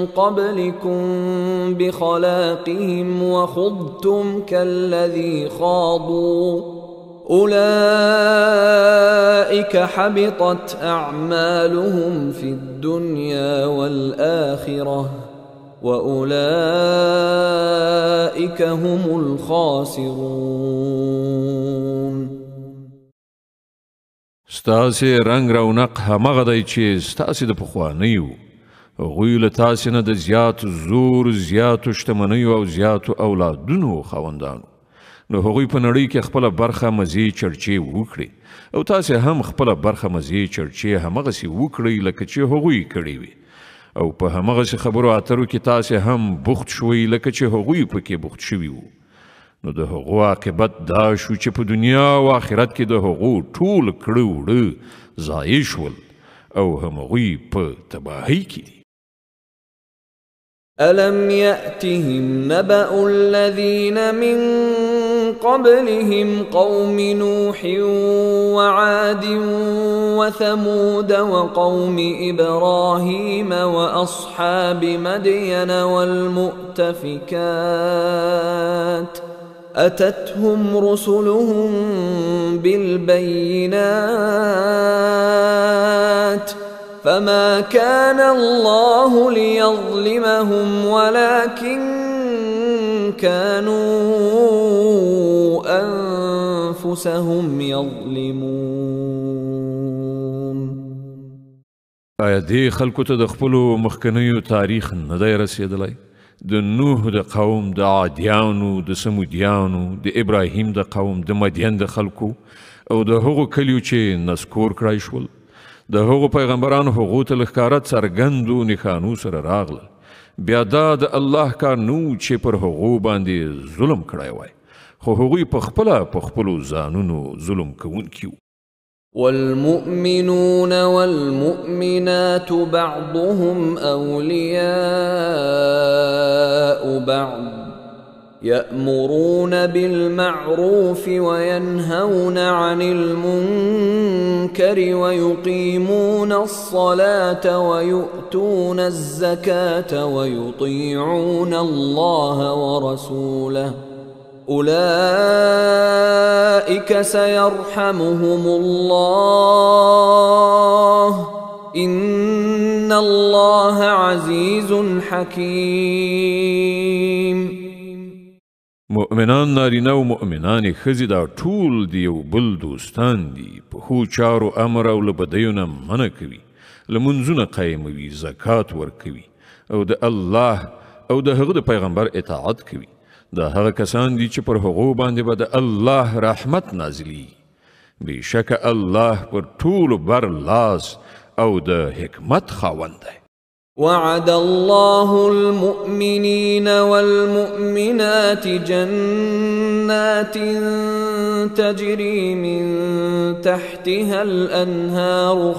قبلكم بخلاقهم وخضتم كالذي خاضوا أولئك حبطت أعمالهم في الدنيا والآخرة وأولئك هم الخاسرون. ستاسې رنگ رونق همغه دی چې ستاسې د پخوانیو. هغوی له تاسې نه د زیات زور، زیاتو شتمنیو او زیاتو اولادونو خاوندانو. نو هغوی په نړۍ کې خپله برخه مزې چرچې وکړي او تاسې هم خپله برخه مزې چرچې همغسې وکړئ لکه چې هغوی کړې وي. او په همغسې خبرو اترو کې تاسې هم بوخت شوئ لکه چې هغوی پکې بوخت شوي وو. نو د هغو عاقبت دا شو چې په دنیا او آخرت کې د هغو ټول کړه وړه ضایع شول او همغوی په تباهۍ کې دي. ألم يأتهم نبأ الذين من قبلهم قوم نوح وعاد وثمود وقوم إبراهيم وأصحاب مدين والمؤتفكات أتتهم رسلهم بالبينات فما كان الله ليظلمهم ولكن كانوا أنفسهم يظلمون. آیا دې خلکو ته د خپلو مخکنیو تاریخ نه دی رسېدلی؟ د نوح د قوم، د عادیانو، د سمودیانو، د ابراهیم د قوم، د مدین د خلکو او د هغو کلیو چې نسکور کړای شول. د هغو پیغمبرانو هغو ته له ښکاره څرګندو نښانو سره راغلل. بیا دا د الله کار نو چې پر هغو باندې ظلم کړی وای، خو هغوی په خپله په خپلو ځانونو ظلم کوونکي وو. والمؤمنون والمؤمنات بعضهم أولياء بعض يأمرون بالمعروف وينهون عن المنكر ويقيمون الصلاة ويؤتون الزكاة ويطيعون الله ورسوله أولئك سيرحمهم الله إن الله عزيز حكيم. مؤمنان نارینه او مؤمنان ښځې دا ټول د یو بل دوستان دي. په ښو چارو امر او له بدیو نه منع کوي، لمونځونه قایموي، زکات ورکوي او د الله او د هغه د پیغمبر اطاعت کوي. دا هغه کسان دي چې پر هغو باندې به د الله رحمت نازلي. بېشکه الله پر ټولو بر لاس او د حکمت خاوند دی. وعد الله المؤمنين والمؤمنات جنات تجري من تحتها الأنهار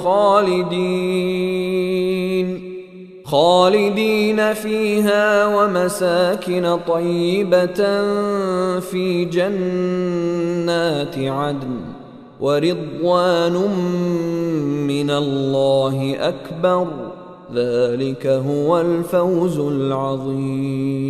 خالدين فيها ومساكن طيبة في جنات عدن ورضوان من الله أكبر ذلك هو الفوز العظيم.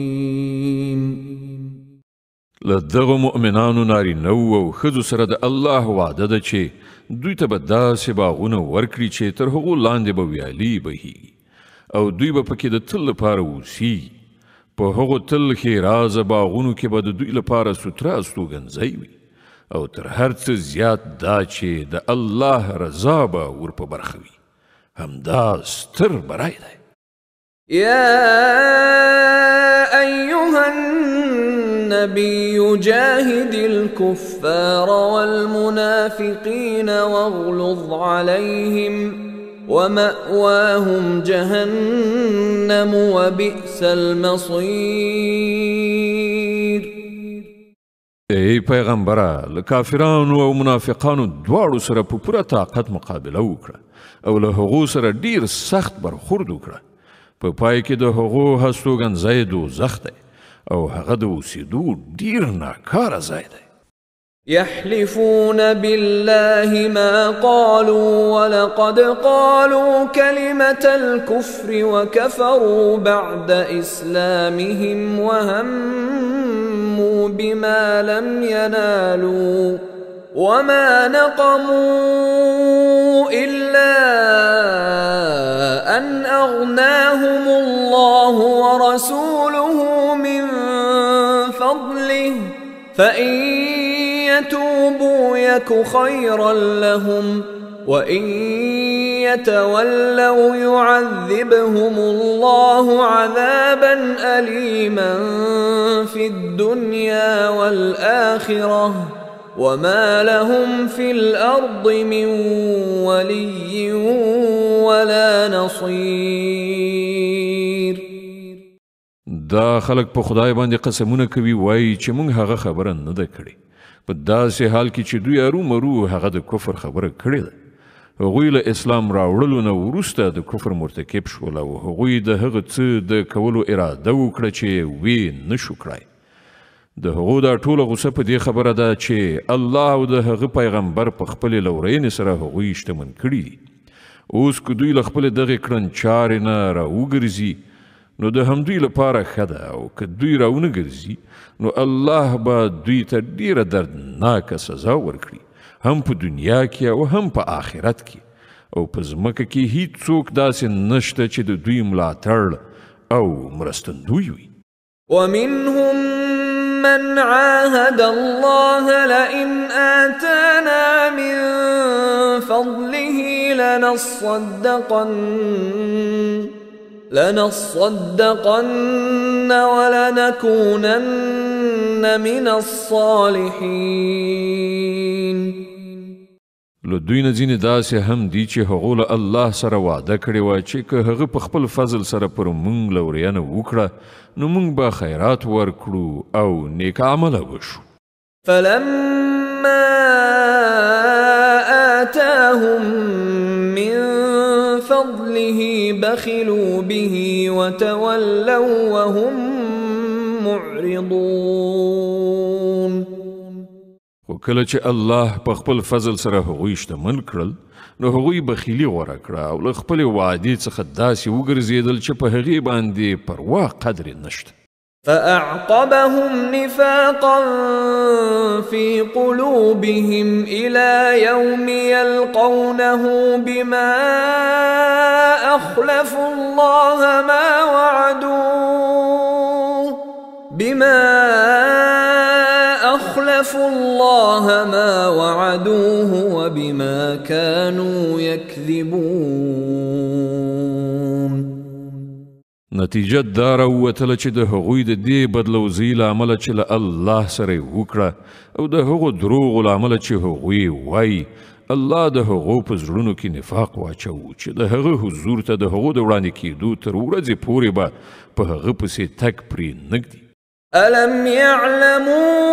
لدغه مؤمنانو نارینه او ښځو سره د الله وعده ده چې دوی ته به داسې باغونه ورکړي چې تر هغو لاندې به ویالې بهیږي او دوی به پکې د تل لپاره اوسیږي. په هغو تل ښېرازه باغونو کې به د دوی لپاره سوتره استوګنځی وي او تر هر څه زیات دا چې د الله رضا به ور په برخه وي. همدا ستر برای دی. يا أيها النبي جاهد الكفار والمنافقين واغلظ عليهم ومأواهم جهنم وبئس المصير. ای پیغمبره، له کافرانو او منافقانو دواړو سره په پوره طاقت مقابله وکړه او له هغو سره ډیر سخت برخورد وکړه. په پای کې د هغو هستوګنځی دوزخ دی او هغه د اوسېدو ډیر ناکاره ځای دی. يحلفون بالله ما قالوا ولقد قالوا كلمة الكفر وكفروا بعد إسلامهم وهموا بما لم ينالوا وما نقموا إلا أن أغناهم الله ورسوله من فضله فإن يتوبوا يك خيرا لهم وإن يتولوا يعذبهم الله عذابا أليما في الدنيا والآخرة وما لهم في الأرض من ولي ولا نصير. دا خلق په خدای باندې قسمونه کوي، وایي چې موږ هغه خبره نه ده کړې. په داسې حال کې چې دوی ارومرو هغه د کفر خبره کړې ده. هغوی له اسلام راوړلو نه وروسته د کفر مرتکب شول او هغوی د هغه څه د کولو اراده وکړه چې وی نشو کړای. د هغو دا ټوله غصه په دې خبره ده چې الله او د هغه پیغمبر په خپلې لورینې سره هغوی شتمن کړي دي. اوس که دوی له خپلې دغې کړنچارې نه راوګرځي نو د همدوی لپاره ښه ده، او که دوی راونه ګرځي نو الله به دوی ته ډیره دردناکه سزا ورکړي، هم په دنیا کې او هم په آخرت کې. او په ځمکه کې هیڅوک داسې نشته چې د دوی ملاتړ او مرستندوی وي. ومنهم من عاهد الله لئن آتانا من فضله لنصدقن ولنكونن من الصالحين. له دوی نه ځینې داسې هم دي چې هغو له الله سره وعده کړې وه چې که هغه په خپل فضل سره پر موږ لورینه وکړه نو موږ به خیرات ورکړو او نیک عمله وشو. فلما آتاهم بخلوا به وتولوا وهم معرضون. خو کله چې الله په خپل فضل سره هغوی شتمن کړل نو هغوی بخیلي غوره کړه او له خپلې وعدې څخه داسې وګرځېدل چې په هغې باندې پروا قدر نشته. فأعقبهم نفاقا في قلوبهم إلى يوم يلقونه بما أخلفوا الله ما وعدوه وبما كانوا يكذبون. نتیجه دا راووتله چې د هغوی د دې بدلوزۍ له امله چې له الله سره یې وکړه او د هغو دروغو له امله چې هغوی وایي الله د هغو په زړونو کې نفاق واچوو چې د هغه حضور ته د هغو د وړاندې کېدو تر ورځې پورې به په هغه پسې تګ پرې نږدي. ألم يعلموا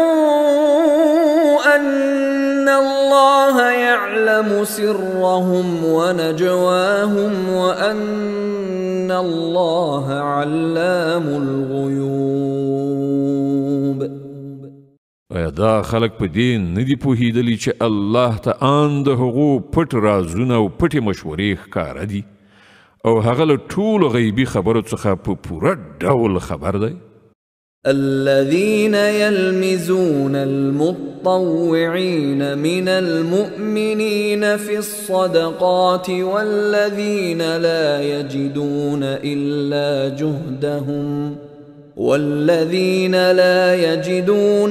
أن الله يعلم سرهم ونجواهم وأن الله علام الغيوب. ایا دا خلک په دې نه دي پوهېدلي چې الله ته ان د هغو پټ رازونه او پټې مشورې ښکاره دي او هغه له ټولو غیبي خبرو څخه په پوره ډول خبر دی؟ الذين يلمزون المطوعين من المؤمنين في الصدقات والذين لا يجدون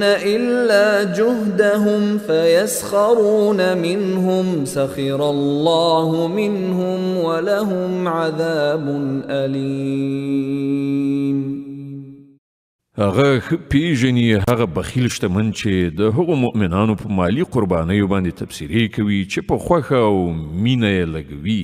إلا جهدهم فيسخرون منهم سخر الله منهم ولهم عذاب أليم. هغه پیژني هغه بخیل شتمن چې د هغو مؤمنانو په مالی قربانیو باندې تبصرې کوي چې په خوښه او مینه یې لګوي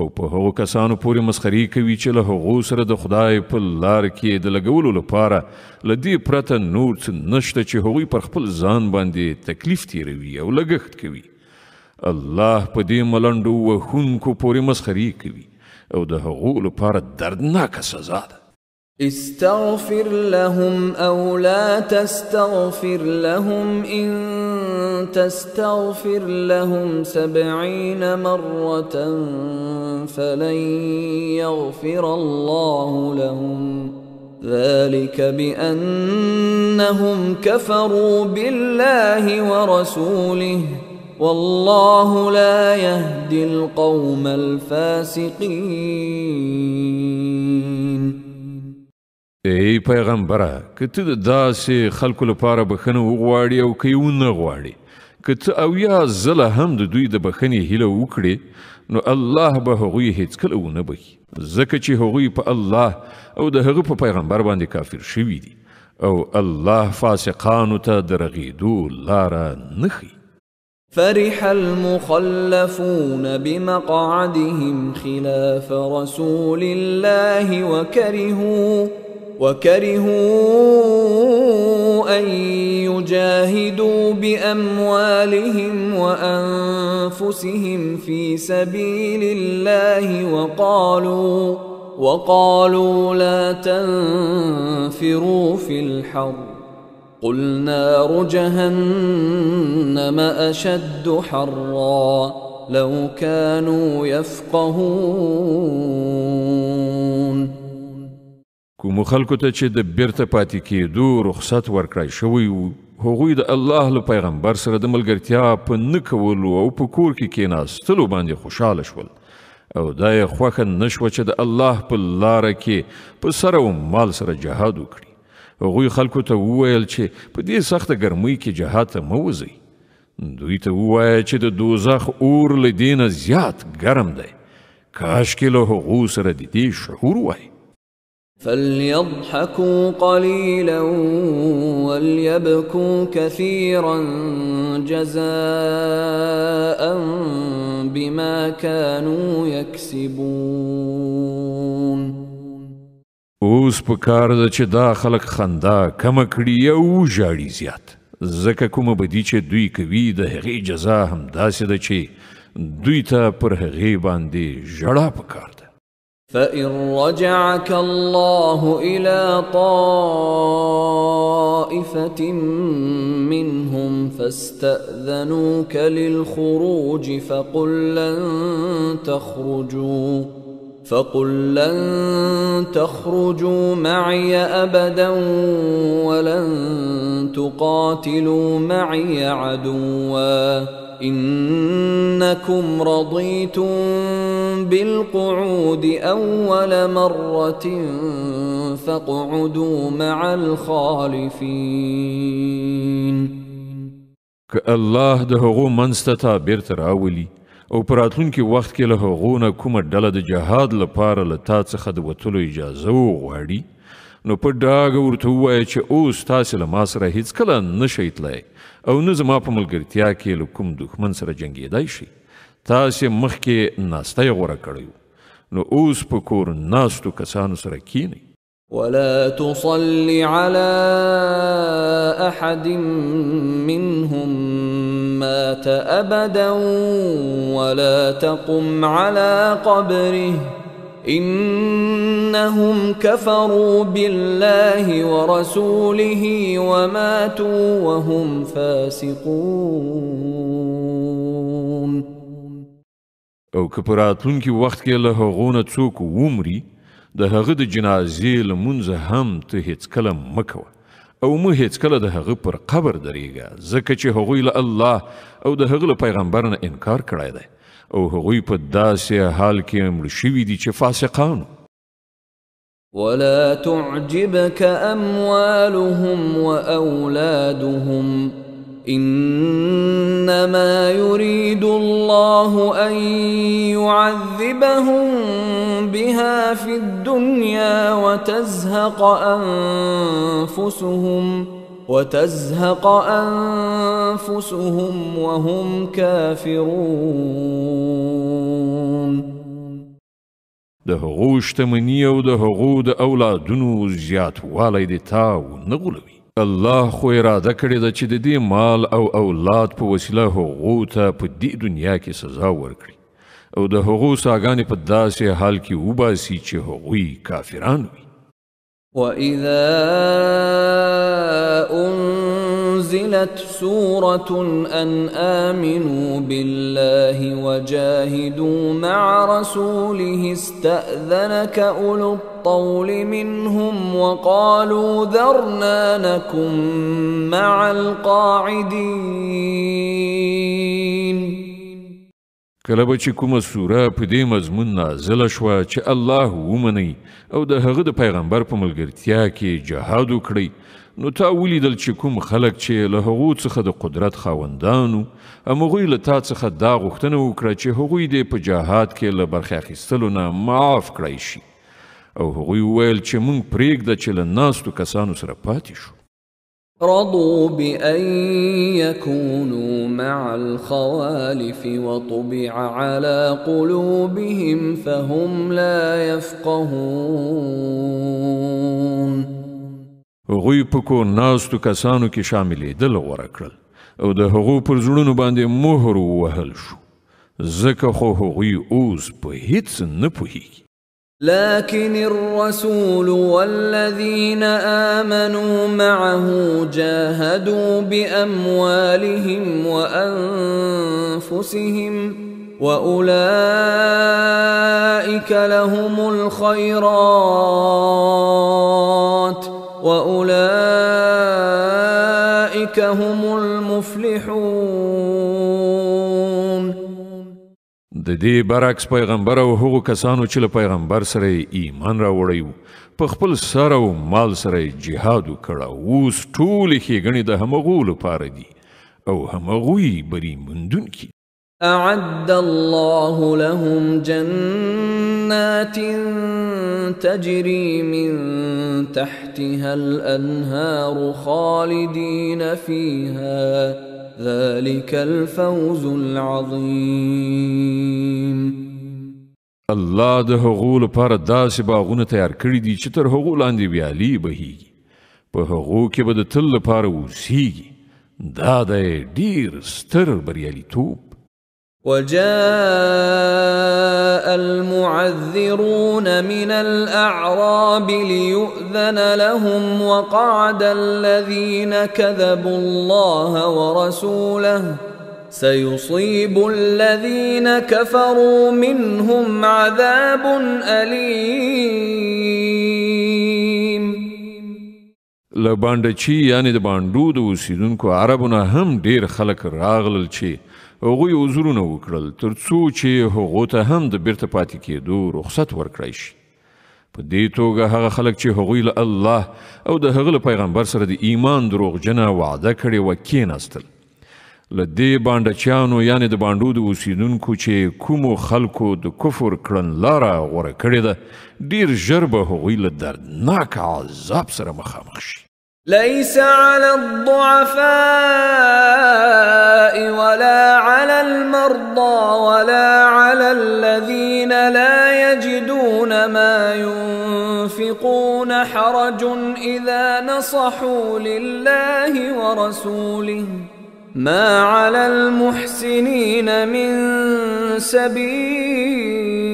او په هغو کسانو پورې مسخرې کوي چې له هغو سره د خدای په لار کې د لګولو لپاره له دې پرته نور څه نشته چې هغوی پر خپل ځان باندې تکلیف تیروي او لګښت کوي. الله په دې ملنډو وهونکو پورې مسخرې کوي او د هغو لپاره دردناکه سزا ده. استغفر لهم أو لا تستغفر لهم إن تستغفر لهم 70 مرة فلن يغفر الله لهم ذلك بأنهم كفروا بالله ورسوله والله لا يهدي القوم الفاسقين. ای پیغمبره که ته د داسې خلکو لپاره بخښنه وغواړې او که یې ونه غواړې که ته اویا ځله هم د دوی د بخښنې هیله وکړې نو الله به هغوی هیڅکله ونه بخي ځکه چې هغوی په الله او د هغه په پیغمبر باندې کافر شوي دي او الله فاسقانو ته د رغېدو لاره نه ښیي. فرح المخلفون بمقعدهم خلاف رسول الله وكرهوا أن يجاهدوا بأموالهم وأنفسهم في سبيل الله وقالوا لا تنفروا في الحر قل نار جهنم أشد حرا لو كانوا يفقهون. کومو خلکو ته چې د بیرته پاتې کېدو رخصت ورکړی شوی و هغوی د الله له پیغمبر سره د ملګرتیا په نه کولو او په کور کې کېناستلو باندې خوشحاله شول او دا یې خوښه نه شوه چې د الله په لاره کې په سر او مال سره جهاد وکړي. هغوی خلکو ته وویل چې په دې سخته ګرمۍ کې جهاد ته مه وځئ. دوی ته ووایه چې د دوزخ اور له دې نه زیات ګرم دی. کاشکې له هغو سره د دې شعور وای. فليضحكوا قليلا وليبكوا كثيرا جزاء بما كانوا يكسبون. اوس په کار ده چې دا خلک خندا کمه کړي او ژاړي زیات ځکه کومه بدي چې دوی کوي د هغې جزا هم داسې ده چې دوی ته پر هغې باندې ژړا پکار ده. فإن رجعك الله إلى طائفة منهم فاستأذنوك للخروج فقل لن تخرجوا معي أبدا ولن تقاتلوا معي عدوا إنكم رضيتم بالقعود أول مرة فاقعدوا مع الخالفين. که الله د هغو منځ ته بیرته راولي او په راتلونکي وخت کې له هغو نه کومه ډله د جهاد لپاره له تا څخه د وتلو اجازه وغواړي نو په ډاګه ورته ووایه چې اوس تاسې له ما سره هیڅکله نه شئ تللی او نه زما په ملګرتیا کې له کوم دښمن سره جنګېدی شئ. تاسې مخکې ناستی غوره کړی نو اوس په کور ناستو کسانو سره کینئ. ولا تصل على أحد منهم مات أبدا ولا تقم على قبره إنهم كفروا بالله ورسوله وماتوا وهم فاسقون. او که په راتلونکي وخت کې له هغو نه څوک ومري د هغه د جنازې لمونځه هم ته هیڅکله مه کوه او مه هیڅکله د هغه پر قبر درېږه ځکه چې هغوی له الله او د هغه له پیغمبر نه انکار کړی دی او هغوی په داسې حال کې مړه شوي دي چې فاسقان. ولا تعجبك أموالهم وأولادهم إنما يريد الله أن يعذبهم بها في الدنيا وتزهق أنفسهم وهم كافرون. د هغو شتمني او د هغو د اولادونو زیاتوالی د تا ونه غولوي. الله خو اراده کړې ده چې د دې مال او اولاد په وسیله هغو ته په دې دنیا کې سزا ورکړي او د هغو ساګانې په داسې حال کې وباسي چې هغوی کافران وي. وَإِذَا أُنزِلَتْ سُورَةٌ أَنْ آمِنُوا بِاللَّهِ وَجَاهِدُوا مَعَ رَسُولِهِ اسْتَأْذَنَكَ أُولُو الطَّوْلِ مِنْهُمْ وَقَالُوا ذَرْنَا نَكُنْ مَعَ الْقَاعِدِينَ. کله به چې کومه سوره په دې مضمون نازله شوه چې الله ومنئ او د هغه د پیغمبر په ملګرتیا کې جهاد وکړئ نو تا ولیدل چې کوم خلک چې له هغو څخه د قدرت خاوندانو همغوی له تا څخه دا غوښتنه وکړه چې هغوی دې په جهاد کې له برخې اخیستلو نه معاف کړی شي او هغوی وویل چې موږ پرېږده چې له ناستو کسانو سره پاتې شو. رضوا بأن يكونوا مع الخوالف وطبع على قلوبهم فهم لا يفقهون. هغوی په کور ناستو کسانو کې شاملېدل غوره کړل او د هغو پر زړونو باندې مهر ووهل شو ځکه خو هغوی اوس په هیڅ نه پوهېږي. لكن الرسول والذين آمنوا معه جاهدوا بأموالهم وأنفسهم وأولئك لهم الخيرات وأولئك هم المفلحون. د دې برعکس پیغمبر او هغو کسانو چې له پیغمبر سره ایمان راوړی و په خپل سر او مال سره جهاد وکړه اوس ټولې ښېګڼې د همغو لپاره دي او همغوی بری موندونکي. أعد الله لهم جنات تجري من تحتها الأنهار خالدين فيها ذلك الفوز العظيم. الله د هغو لپاره داسې باغونه تیار کړي دي چې تر هغو لاندې ویالې بهیږي په هغو کې به د تل لپاره اوسیږي. دا دی ډېر ستر بریالیتوب. وجاء المعذرون من الأعراب ليؤذن لهم وقعد الذين كذبوا الله ورسوله سيصيب الذين كفروا منهم عذاب أليم. لباندچی یعنی د باندو د اوسیدونکو عربونه هم ډیر خلک راغلل چې هغوی عذرونه وکړل تر څو چې هغو ته هم د بیرته پاتې کېدو رخصت ورکړی شي. په دې توګه هغه خلک چې هغوی له الله او د هغه له پیغمبر سره د ایمان دروغجنه وعده کړې وه کېناستل. له دې باندچیانو یعنې د باندو د اوسیدونکو چې کومو خلکو د کفر کړنلاره غوره کړې ده ډېر ژر به هغوی له دردناک عذاب سره مخامخ شي. ليس على الضعفاء ولا على المرضى ولا على الذين لا يجدون ما ينفقون حرج إذا نصحوا لله ورسوله ما على المحسنين من سبيل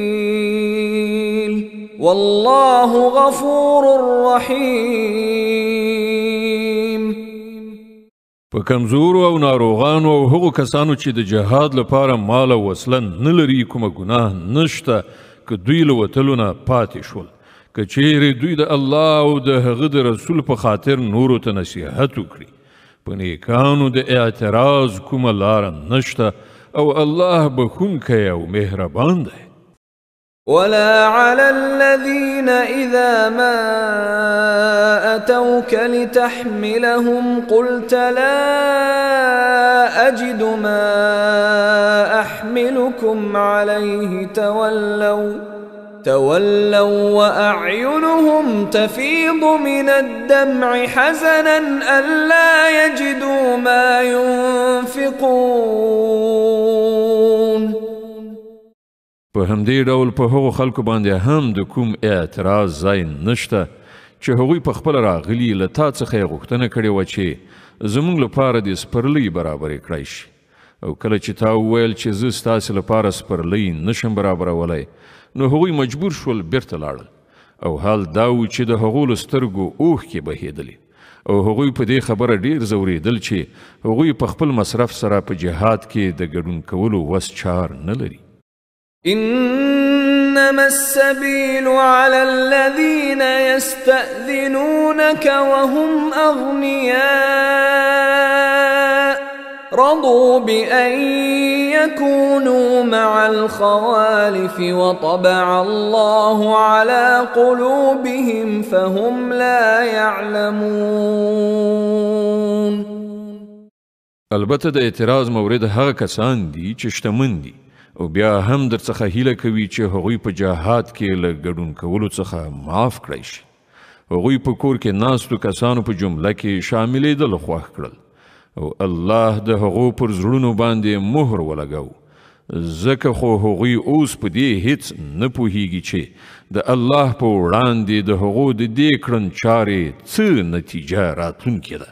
والله غفور رحيم. په کمزورو او ناروغانو او هغو کسانو چې د جهاد لپاره مال او وسله نه لري کومه ګناه نشته که دوی له وتلو نه پاتې شول که چیرې دوی د الله او د هغه د رسول په خاطر نورو ته نصیحت وکړي په نیکانو د اعتراض کومه لاره نشته او الله بخښونکی او مهربان دی. ولا على الذين إذا ما أتوك لتحملهم قلت لا أجد ما أحملكم عليه تولوا وأعينهم تفيض من الدمع حزنا ألا يجدوا ما ينفقون. په همدې ډول په هغو خلکو باندې هم د کوم اعتراض ځای نشته چې هغوی په خپله راغلي له تا څخه یې غوښتنه کړې وه چې زموږ لپاره دې سپرلۍ برابرې کړی شي او کله چې تا وویل چې زه ستاسې لپاره سپرلۍ نشم برابرولی نو هغوی مجبور شول بیرته لاړل او حال دا و چې د هغو له سترګو اوښکې بهېدلې او هغوی په دې خبره ډېر ځورېدل چې هغوی په خپل مصرف سره په جهاد کې د ګډون کولو وس چار نه لري. إنما السبيل على الذين يستأذنونك وهم أغنياء رضوا بأن يكونوا مع الخوالف وطبع الله على قلوبهم فهم لا يعلمون. البته د اعتراض مورد هغه کسان دي چې شتمن دي او بیا هم در څخه هیله کوي چې هغوی په جهاد کې له ګډون کولو څخه معاف کړی شي. هغوی په کور کې ناستو کسانو په جمله کې شاملېدل خوښ کړل او الله د هغو پر زړونو باندې مهر ولګاو ځکه خو هغوی اوس په دې هیڅ نه پوهیږي چې د الله په وړاندې د هغو د دې کړنچارې څه نتیجه راتلونکې ده.